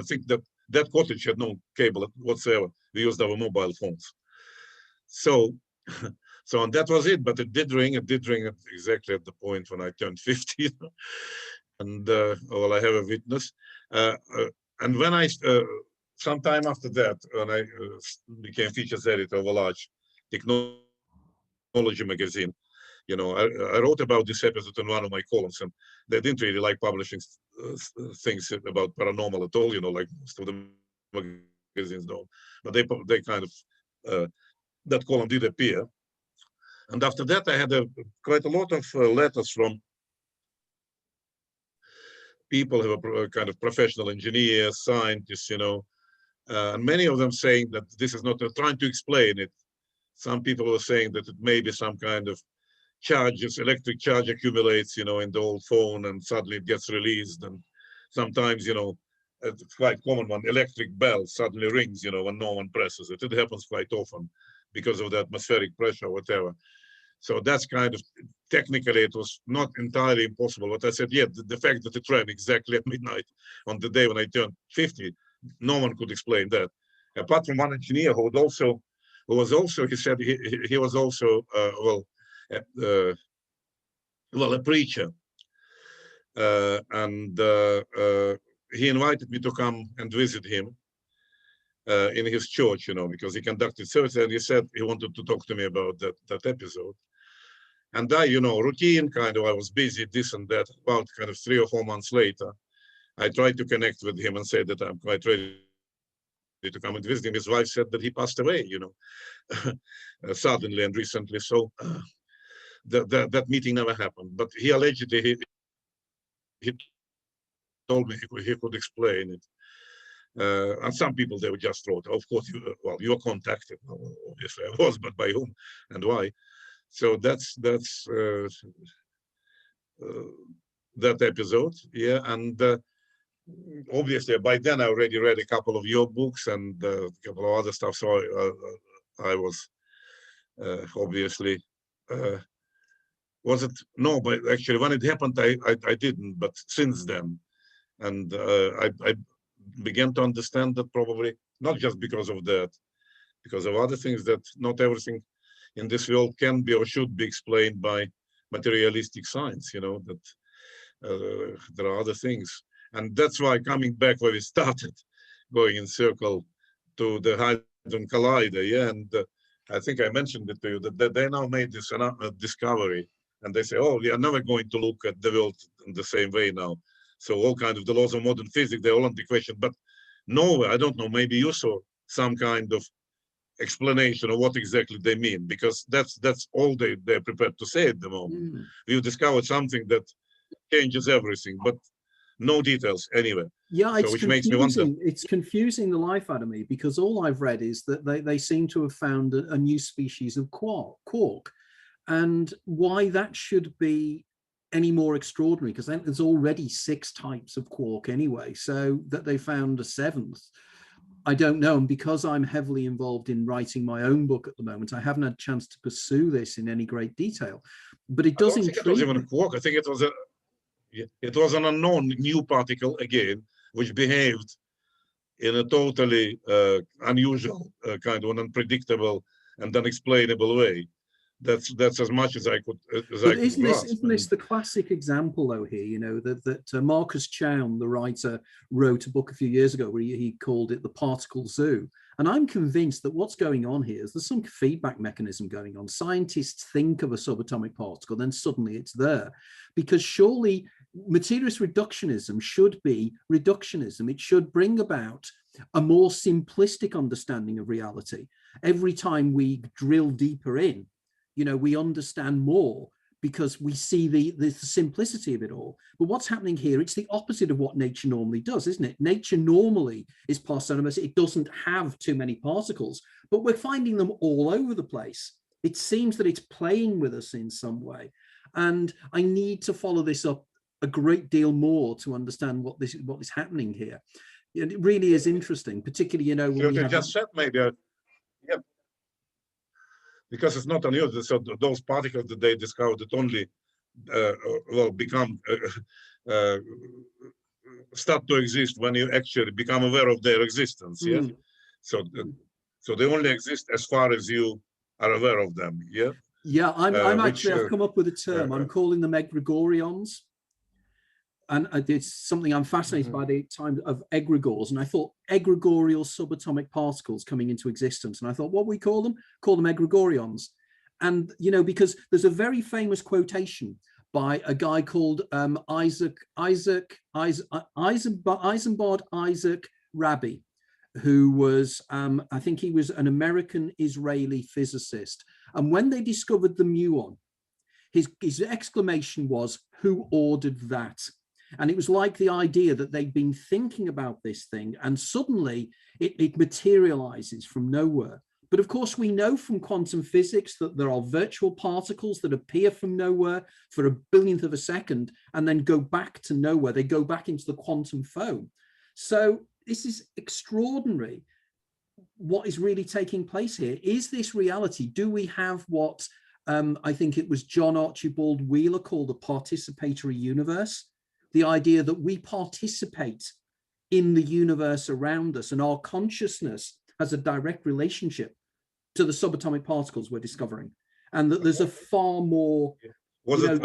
think that cottage had no cable whatsoever. We used our mobile phones. So, and that was it, but it did ring exactly at the point when I turned 50. And well, I have a witness. And when I, sometime after that, when I became features editor of a large technology magazine, you know, I wrote about this episode in one of my columns, and they didn't really like publishing things about paranormal at all, you know, like most of the magazines don't. But they kind of, that column did appear. And after that, I had quite a lot of letters from people who are kind of professional engineers, scientists, you know, and many of them saying that this is not trying to explain it. Some people are saying that it may be some kind of charges, electric charge accumulates, you know, in the old phone, and suddenly it gets released. And sometimes, you know, it's quite common when electric bell suddenly rings, you know, when no one presses it. It happens quite often because of the atmospheric pressure or whatever. So that's kind of, technically it was not entirely impossible. But I said, yeah, the fact that it ran exactly at midnight on the day when I turned 50, no one could explain that. Apart from one engineer who was also, he said he was also, a preacher. And he invited me to come and visit him in his church, you know, because he conducted service, and he said he wanted to talk to me about that episode. And I, you know, routine kind of, I was busy, this and that. About kind of 3 or 4 months later, I tried to connect with him and say that I'm quite ready to come and visit him. His wife said that he passed away, you know, suddenly and recently. So that meeting never happened. But he allegedly, he told me he could explain it. And some people, they were just wrote, of course, you were contacted. Obviously I was, but by whom and why? So that's that episode, yeah. And obviously by then I already read a couple of your books and a couple of other stuff. So I was obviously, was it? No, but actually when it happened, I didn't, but since then. And I began to understand that probably not just because of that, because of other things, that not everything in this world can be or should be explained by materialistic science, you know, that there are other things. And that's why, coming back where we started, going in circle to the Hadron Collider, yeah, and I think I mentioned it to you, that they now made this discovery, and they say, oh, we are never going to look at the world in the same way now. So all kind of the laws of modern physics, they're all under question. But nowhere, I don't know, maybe you saw some kind of explanation of what exactly they mean, because that's all they're prepared to say at the moment. We've discovered something that changes everything, but no details anyway. Yeah, it's which confusing. Makes me wonder. It's confusing the life out of me, because all I've read is that they seem to have found a new species of quark, and why that should be any more extraordinary, because there's already 6 types of quark anyway. So that they found a 7th I don't know. And because I'm heavily involved in writing my own book at the moment, I haven't had a chance to pursue this in any great detail. But it does intrigue me. It was even a quark. I think it was an unknown new particle again, which behaved in a totally unusual, kind of an unpredictable and unexplainable way. That's as much as I could. But isn't this the classic example, though? Here, you know, that Marcus Chown, the writer, wrote a book a few years ago where he called it the Particle Zoo. And I'm convinced that what's going on here is there's some feedback mechanism going on. Scientists think of a subatomic particle, then suddenly it's there, because surely materialist reductionism should be reductionism. It should bring about a more simplistic understanding of reality. Every time we drill deeper in, you know, we understand more because we see the simplicity of it all. But what's happening here, it's the opposite of what nature normally does, isn't it? Nature normally is parsimonious. It doesn't have too many particles, but we're finding them all over the place. It seems that it's playing with us in some way. And I need to follow this up a great deal more to understand what is happening here. And it really is interesting, particularly, you know, when we just said maybe, yeah. Because it's not unusual. So those particles that they discovered that only become start to exist when you actually become aware of their existence. Yeah. So they only exist as far as you are aware of them. Yeah. Yeah. I've come up with a term. I'm calling them egregorions. And it's something I'm fascinated by, the time of egregores. And I thought egregorial subatomic particles coming into existence. And I thought, what we call them? Call them egregorions. And, you know, because there's a very famous quotation by a guy called Eisenbard Isaac Rabi, who was, I think he was an American-Israeli physicist. And when they discovered the muon, his exclamation was, "Who ordered that?" And it was like the idea that they'd been thinking about this thing and suddenly it materializes from nowhere. But of course, we know from quantum physics that there are virtual particles that appear from nowhere for a billionth of a second and then go back to nowhere. They go back into the quantum foam. So this is extraordinary. What is really taking place here? Is this reality? Do we have what I think it was John Archibald Wheeler called the participatory universe? The idea that we participate in the universe around us and our consciousness has a direct relationship to the subatomic particles we're discovering, and that there's a far more, I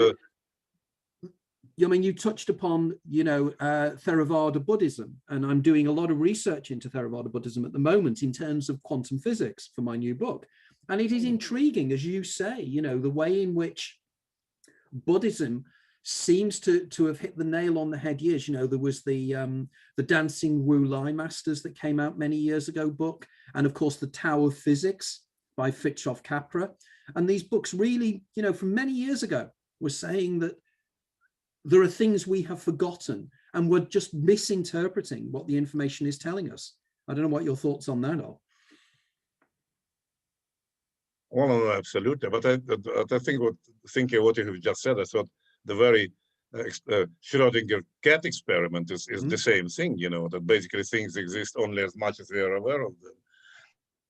mean, you touched upon, you know, Theravada Buddhism, and I'm doing a lot of research into Theravada Buddhism at the moment in terms of quantum physics for my new book. And it is intriguing, as you say, you know, the way in which Buddhism seems to have hit the nail on the head years. You know, there was the Dancing Wu Lai Masters that came out many years ago book, and of course the Tao of Physics by Fritjof Capra. And these books really, you know, from many years ago were saying that there are things we have forgotten and we're just misinterpreting what the information is telling us. I don't know what your thoughts on that are. Well, absolutely. But I think thinking what you have just said, I thought the very Schrödinger cat experiment is the same thing, you know, that basically things exist only as much as we are aware of them,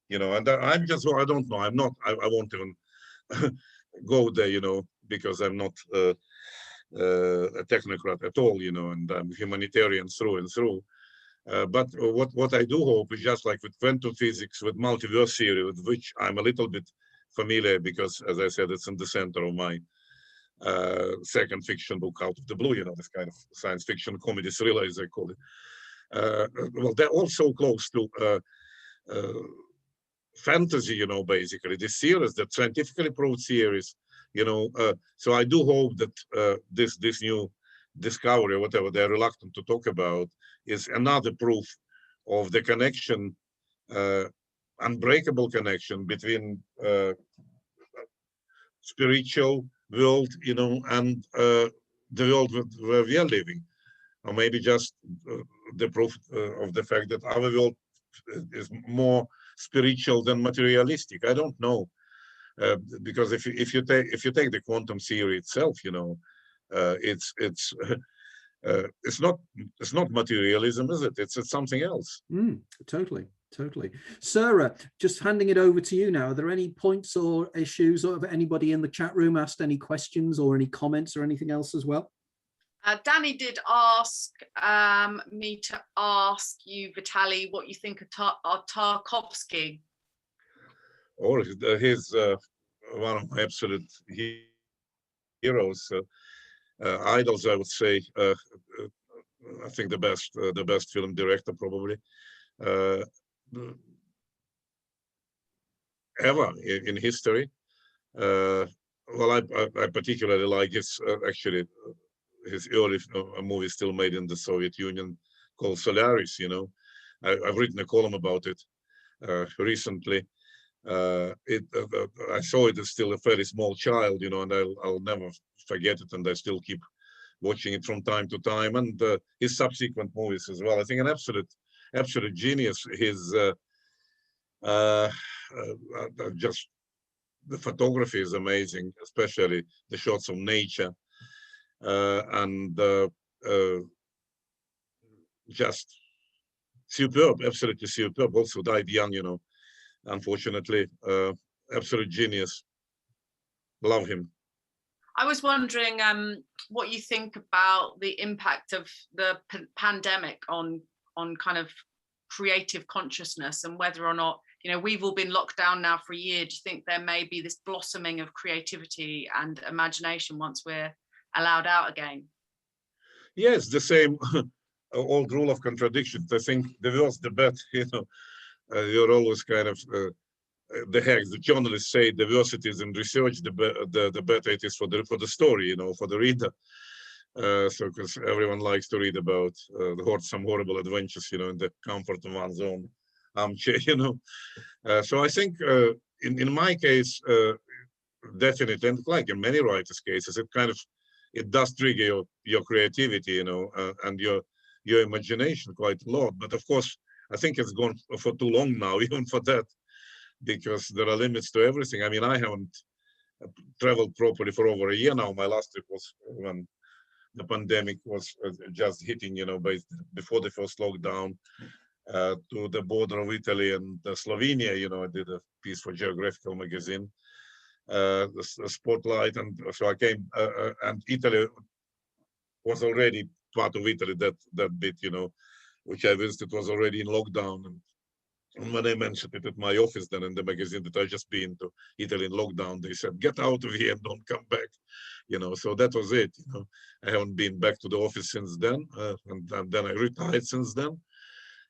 you know. And I'm just, I don't know, I won't even go there, you know, because I'm not a technocrat at all, you know, and I'm humanitarian through and through. But what I do hope is, just like with quantum physics, with multiverse theory, with which I'm a little bit familiar because, as I said, it's in the center of my second fiction book, Out of the Blue, you know, this kind of science fiction comedy thriller, as I call it. Well, they're also close to fantasy, you know, basically, the series, that scientifically proved series, you know. So I do hope that this new discovery, or whatever they're reluctant to talk about, is another proof of the connection, unbreakable connection between spiritual world, you know, and the world where we are living, or maybe just the proof of the fact that our world is more spiritual than materialistic. I don't know, because if you take the quantum theory itself, you know, it's not materialism, is it? It's something else. Totally. Totally. Sarah, just handing it over to you now. Are there any points or issues, or have anybody in the chat room asked any questions or any comments or anything else as well? Danny did ask me to ask you, Vitali, what you think of Tarkovsky. Or he's one of my absolute heroes, idols, I would say. I think the best film director probably ever in history. Well, I particularly like his actually his early movie still made in the Soviet Union called Solaris. You know, I've written a column about it recently. I saw it as still a fairly small child, you know, and I'll never forget it, and I still keep watching it from time to time, and his subsequent movies as well. I think an absolute genius. His just the photography is amazing, especially the shots of nature, and just superb, absolutely superb. Also died young, you know, unfortunately. Absolute genius. Love him. I was wondering what you think about the impact of the pandemic on kind of creative consciousness, and whether or not, you know, we've all been locked down now for a year. Do you think there may be this blossoming of creativity and imagination once we're allowed out again? Yes, the same old rule of contradictions. I think the worse the better, you know. You're always kind of the journalists say the worse it is in research, the better it is for the story, you know, for the reader. So because everyone likes to read about some horrible adventures, you know, in the comfort of one's own armchair, you know. So I think in my case, definitely, and like in many writers' cases, it does trigger your creativity, you know, and your imagination quite a lot. But of course, I think it's gone for too long now, even for that, because there are limits to everything. I mean, I haven't traveled properly for over a year now. My last trip was when the pandemic was just hitting, you know, before the first lockdown, to the border of Italy and Slovenia. You know, I did a piece for Geographical magazine, the Spotlight, and so I came, and Italy was already part of Italy. That bit, you know, which I visited, was already in lockdown. And when I mentioned it at my office then in the magazine that I just been to Italy in lockdown, they said, "Get out of here and don't come back." You know, so that was it. You know, I haven't been back to the office since then, and then I retired since then,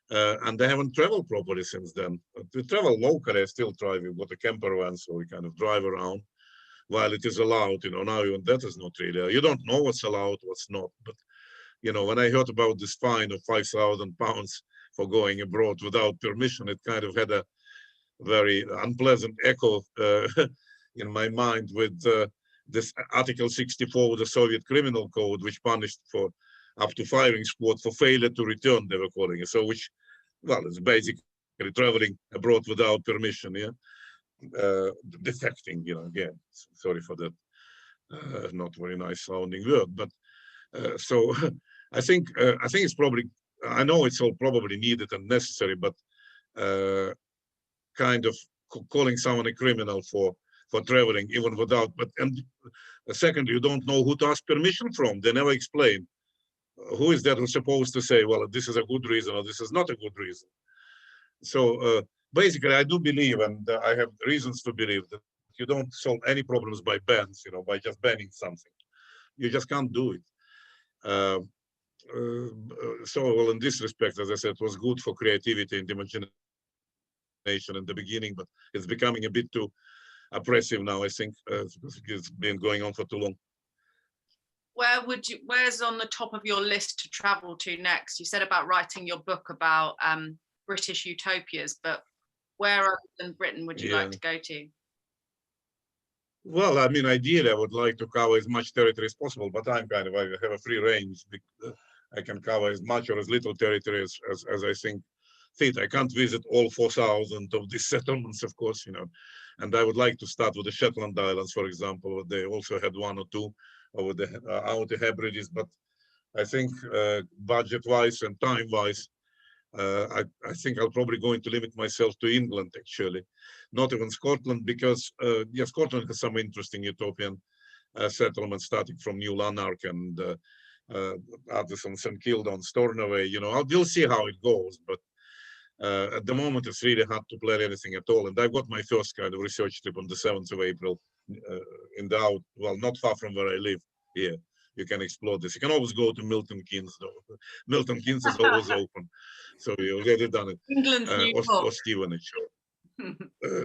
and I haven't traveled properly since then. To travel locally, I still drive. We've got a camper van, so we kind of drive around while it is allowed. You know, now even that is not really. You don't know what's allowed, what's not. But you know, when I heard about this fine of £5,000 for going abroad without permission, it kind of had a very unpleasant echo in my mind with this Article 64 of the Soviet Criminal Code, which punished for up to firing squad for failure to return, they were calling it. So which, well, it's basically traveling abroad without permission, yeah? Defecting, you know, again, sorry for that not very nice sounding word, but so I think it's probably, I know it's all probably needed and necessary, but kind of calling someone a criminal for traveling even without, and secondly, you don't know who to ask permission from. They never explain. Who is that who's supposed to say, well, this is a good reason or this is not a good reason? So basically, I do believe, and I have reasons to believe, that you don't solve any problems by bans, you know, by just banning something. You just can't do it. So, well, in this respect, as I said, it was good for creativity and imagination in the beginning, but it's becoming a bit too oppressive now, I think, because it's been going on for too long. Where's on the top of your list to travel to next? You said about writing your book about British utopias, but where other than Britain would you like to go to? Well, I mean, ideally, I would like to cover as much territory as possible, but I have a free range. I can cover as much or as little territory as I think fit. I can't visit all 4,000 of these settlements, of course, you know, and I would like to start with the Shetland Islands, for example. They also had one or two over the Outer Hebrides, but I think budget-wise and time-wise, I think I'll probably going to limit myself to England, actually, not even Scotland, because yeah, Scotland has some interesting utopian settlements starting from New Lanark and Addison, St Kilda, Stornoway. You know, we'll see how it goes, but at the moment it's really hard to plan anything at all. And I've got my first kind of research trip on the 7th of April in the well, not far from where I live here. You can explore this. You can always go to Milton Keynes, though. Milton Keynes is always open, so you already done it. England's New York. Or Stevenage.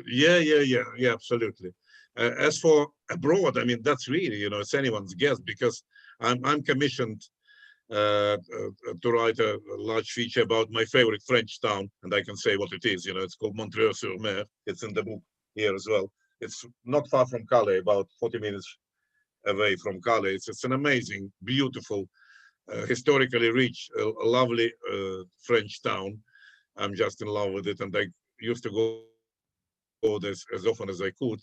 Yeah, absolutely. As for abroad, I mean, that's really, you know, it's anyone's guess, because I'm commissioned to write a large feature about my favorite French town, and I can say what it is. You know, it's called Montreuil-sur-Mer. It's in the book here as well. It's not far from Calais, about 40 minutes away from Calais. It's an amazing, beautiful, historically rich, lovely French town. I'm just in love with it, and I used to go there as often as I could.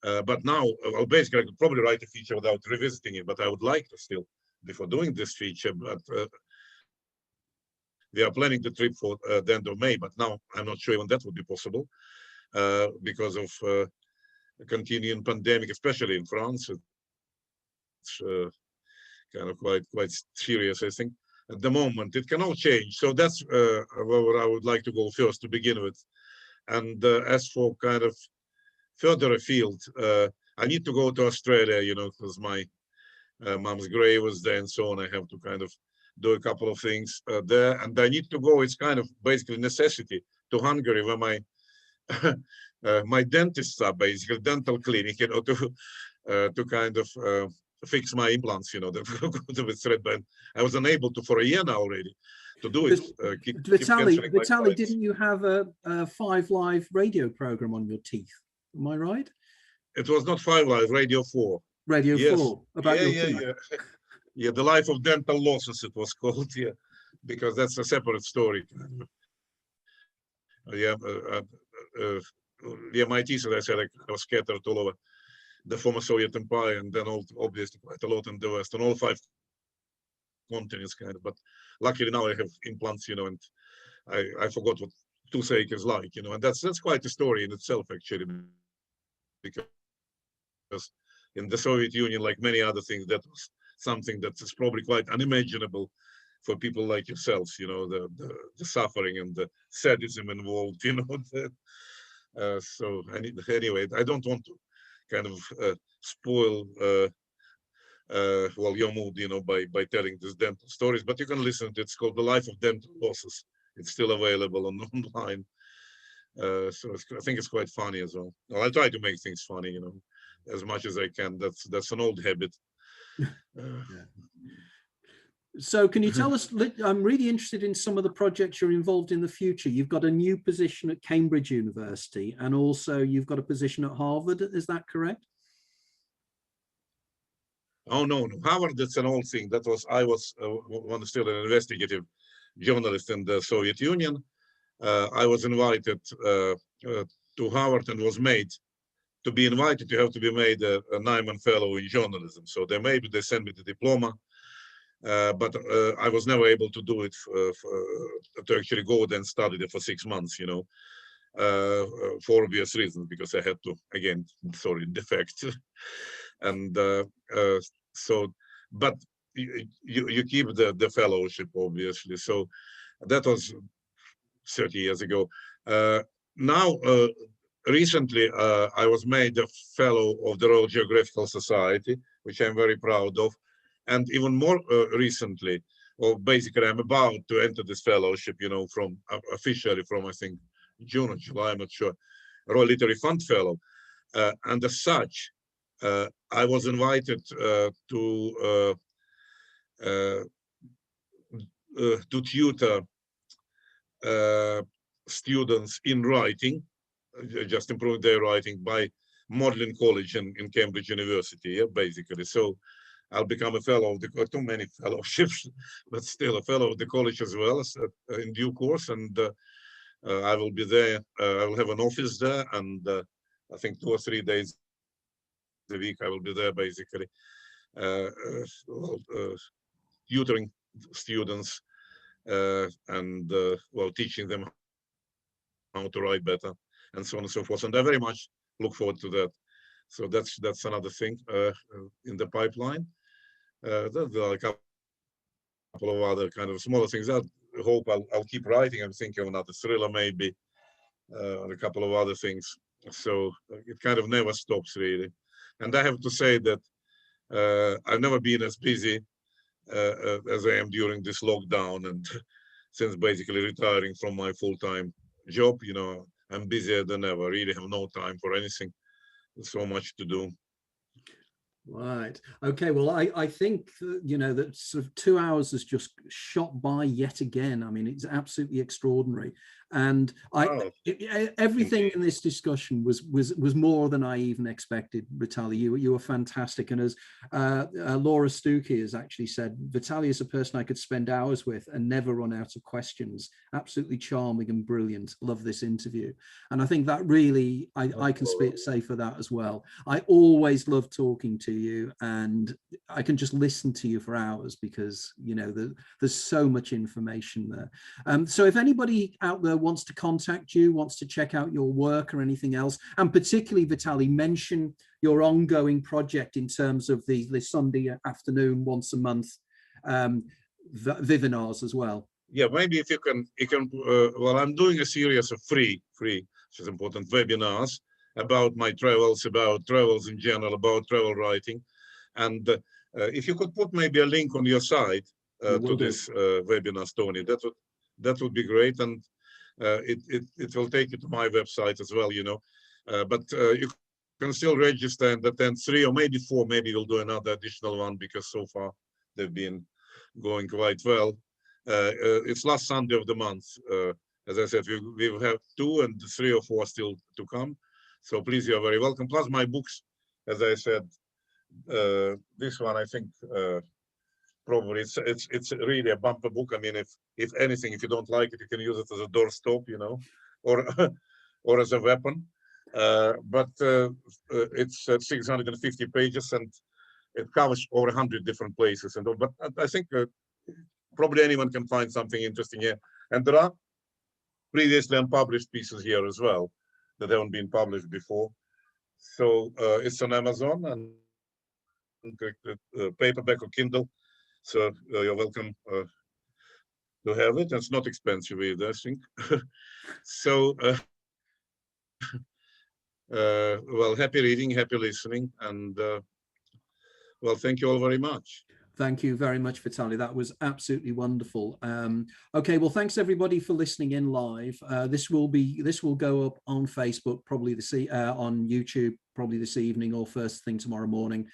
But now, well, basically, I could probably write a feature without revisiting it, but I would like to still, before doing this feature. But we are planning the trip for the end of May, but now I'm not sure even that would be possible because of continuing pandemic, especially in France. It's kind of quite serious, I think. At the moment, it can all change. So that's where I would like to go first to begin with. And as for kind of further afield, I need to go to Australia, you know, because my mom's grave was there and so on. I have to kind of do a couple of things there. And I need to go, it's kind of basically necessity, to Hungary, where my my dentists are, basically dental clinic, you know, to kind of fix my implants, you know, that go with threadband. I was unable to for a year now already to do it. Vitali, didn't you have a 5 Live radio program on your teeth? Am I right? It was not 5 Live, Radio 4. Radio 4 about your teeth. Yeah, The Life of Dental Losses, it was called, yeah, because that's a separate story. Yeah, my teeth, as I said, I was scattered all over the former Soviet Empire, and then obviously quite a lot in the West, and all 5 continents, kind of. But luckily now I have implants, you know, and I forgot what toothache is like, you know, and that's quite a story in itself, actually, because in the Soviet Union, like many other things, that was something that is probably quite unimaginable for people like yourselves, you know, the suffering and the sadism involved, you know. So anyway, I don't want to kind of spoil well, your mood, you know, by telling these dental stories, but you can listen to it. It's called The Life of Dental Losses. It's still available online. So I think it's quite funny as well. I try to make things funny, you know, as much as I can. That's an old habit. Yeah. So can you tell us, I'm really interested in some of the projects you're involved in the future. You've got a new position at Cambridge University, and also you've got a position at Harvard. Is that correct? Oh, no. Harvard, that's an old thing. I was still an investigative journalist in the Soviet Union. I was invited to Harvard and was made. To be invited, you have to be made a Nyman Fellow in journalism. So they sent me the diploma, but I was never able to do it to actually go there and study there for 6 months, you know, for obvious reasons, because I had to, again, defect. And so, but you keep the fellowship, obviously. So that was 30 years ago. Now, recently, I was made a fellow of the Royal Geographical Society, which I'm very proud of. And even more recently, or basically, I'm about to enter this fellowship, you know, from officially from, I think, June or July, I'm not sure, Royal Literary Fund Fellow. And as such, I was invited to tutor students in writing, just improving their writing by Magdalen College in Cambridge University, yeah, basically. So I'll become a fellow of too many fellowships, but still a fellow of the college as well in due course. And I will be there. I will have an office there, and I think 2 or 3 days a week I will be there, basically, tutoring students and well, teaching them how to write better, and so on and so forth. And I very much look forward to that. So that's another thing in the pipeline. There are a couple of other kind of smaller things. I hope I'll keep writing. I'm thinking of another thriller maybe, and a couple of other things. So it kind of never stops really. And I have to say that I've never been as busy as I am during this lockdown, and since basically retiring from my full-time job, you know, I'm busier than ever. Really have no time for anything. There's so much to do. Right. Okay. Well, I think, you know, that sort of 2 hours has just shot by yet again. I mean, it's absolutely extraordinary. And everything in this discussion was more than I even expected, Vitali. You were fantastic. And as Laura Stuckey has actually said, Vitali is a person I could spend hours with and never run out of questions. Absolutely charming and brilliant. Love this interview. And I think that really, I can say for that as well. I always love talking to you, and I can just listen to you for hours because, you know, there's so much information there. So if anybody out there wants to contact you, wants to check out your work or anything else, and particularly Vitali, mention your ongoing project in terms of the Sunday afternoon, once a month webinars as well. Yeah, maybe if you can, well, I'm doing a series of free, which is important, webinars about my travels, about travels in general, about travel writing. And if you could put maybe a link on your site to this webinar, Tony, that would be great. And it will take you to my website as well, you know. But you can still register and attend 3 or maybe 4. Maybe we'll do another additional one because so far they've been going quite well. It's last Sunday of the month. As I said, we will have 2 and 3 or 4 still to come. So please, you're very welcome. Plus my books, as I said, this one, I think, probably it's really a bumper book. I mean, if anything, if you don't like it, you can use it as a doorstop, you know, or or as a weapon. But it's 650 pages and it covers over 100 different places. And but I think probably anyone can find something interesting here. And there are previously unpublished pieces here as well that haven't been published before. So it's on Amazon and paperback or Kindle. So you're welcome to have it. It's not expensive either, I think. So, well, happy reading, happy listening, and well, thank you all very much. Thank you very much, Vitali. That was absolutely wonderful. Okay, well, thanks everybody for listening in live. This will go up on Facebook, probably on YouTube, probably this evening or first thing tomorrow morning.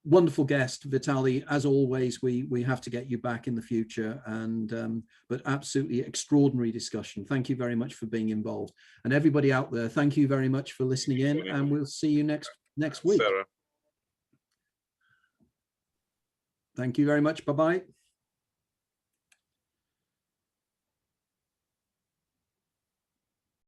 Wonderful guest, Vitali. As always, we have to get you back in the future, and but absolutely extraordinary discussion. Thank you very much for being involved, and everybody out there, thank you very much for listening in, and we'll see you next week. Sarah. Thank you very much. Bye-bye.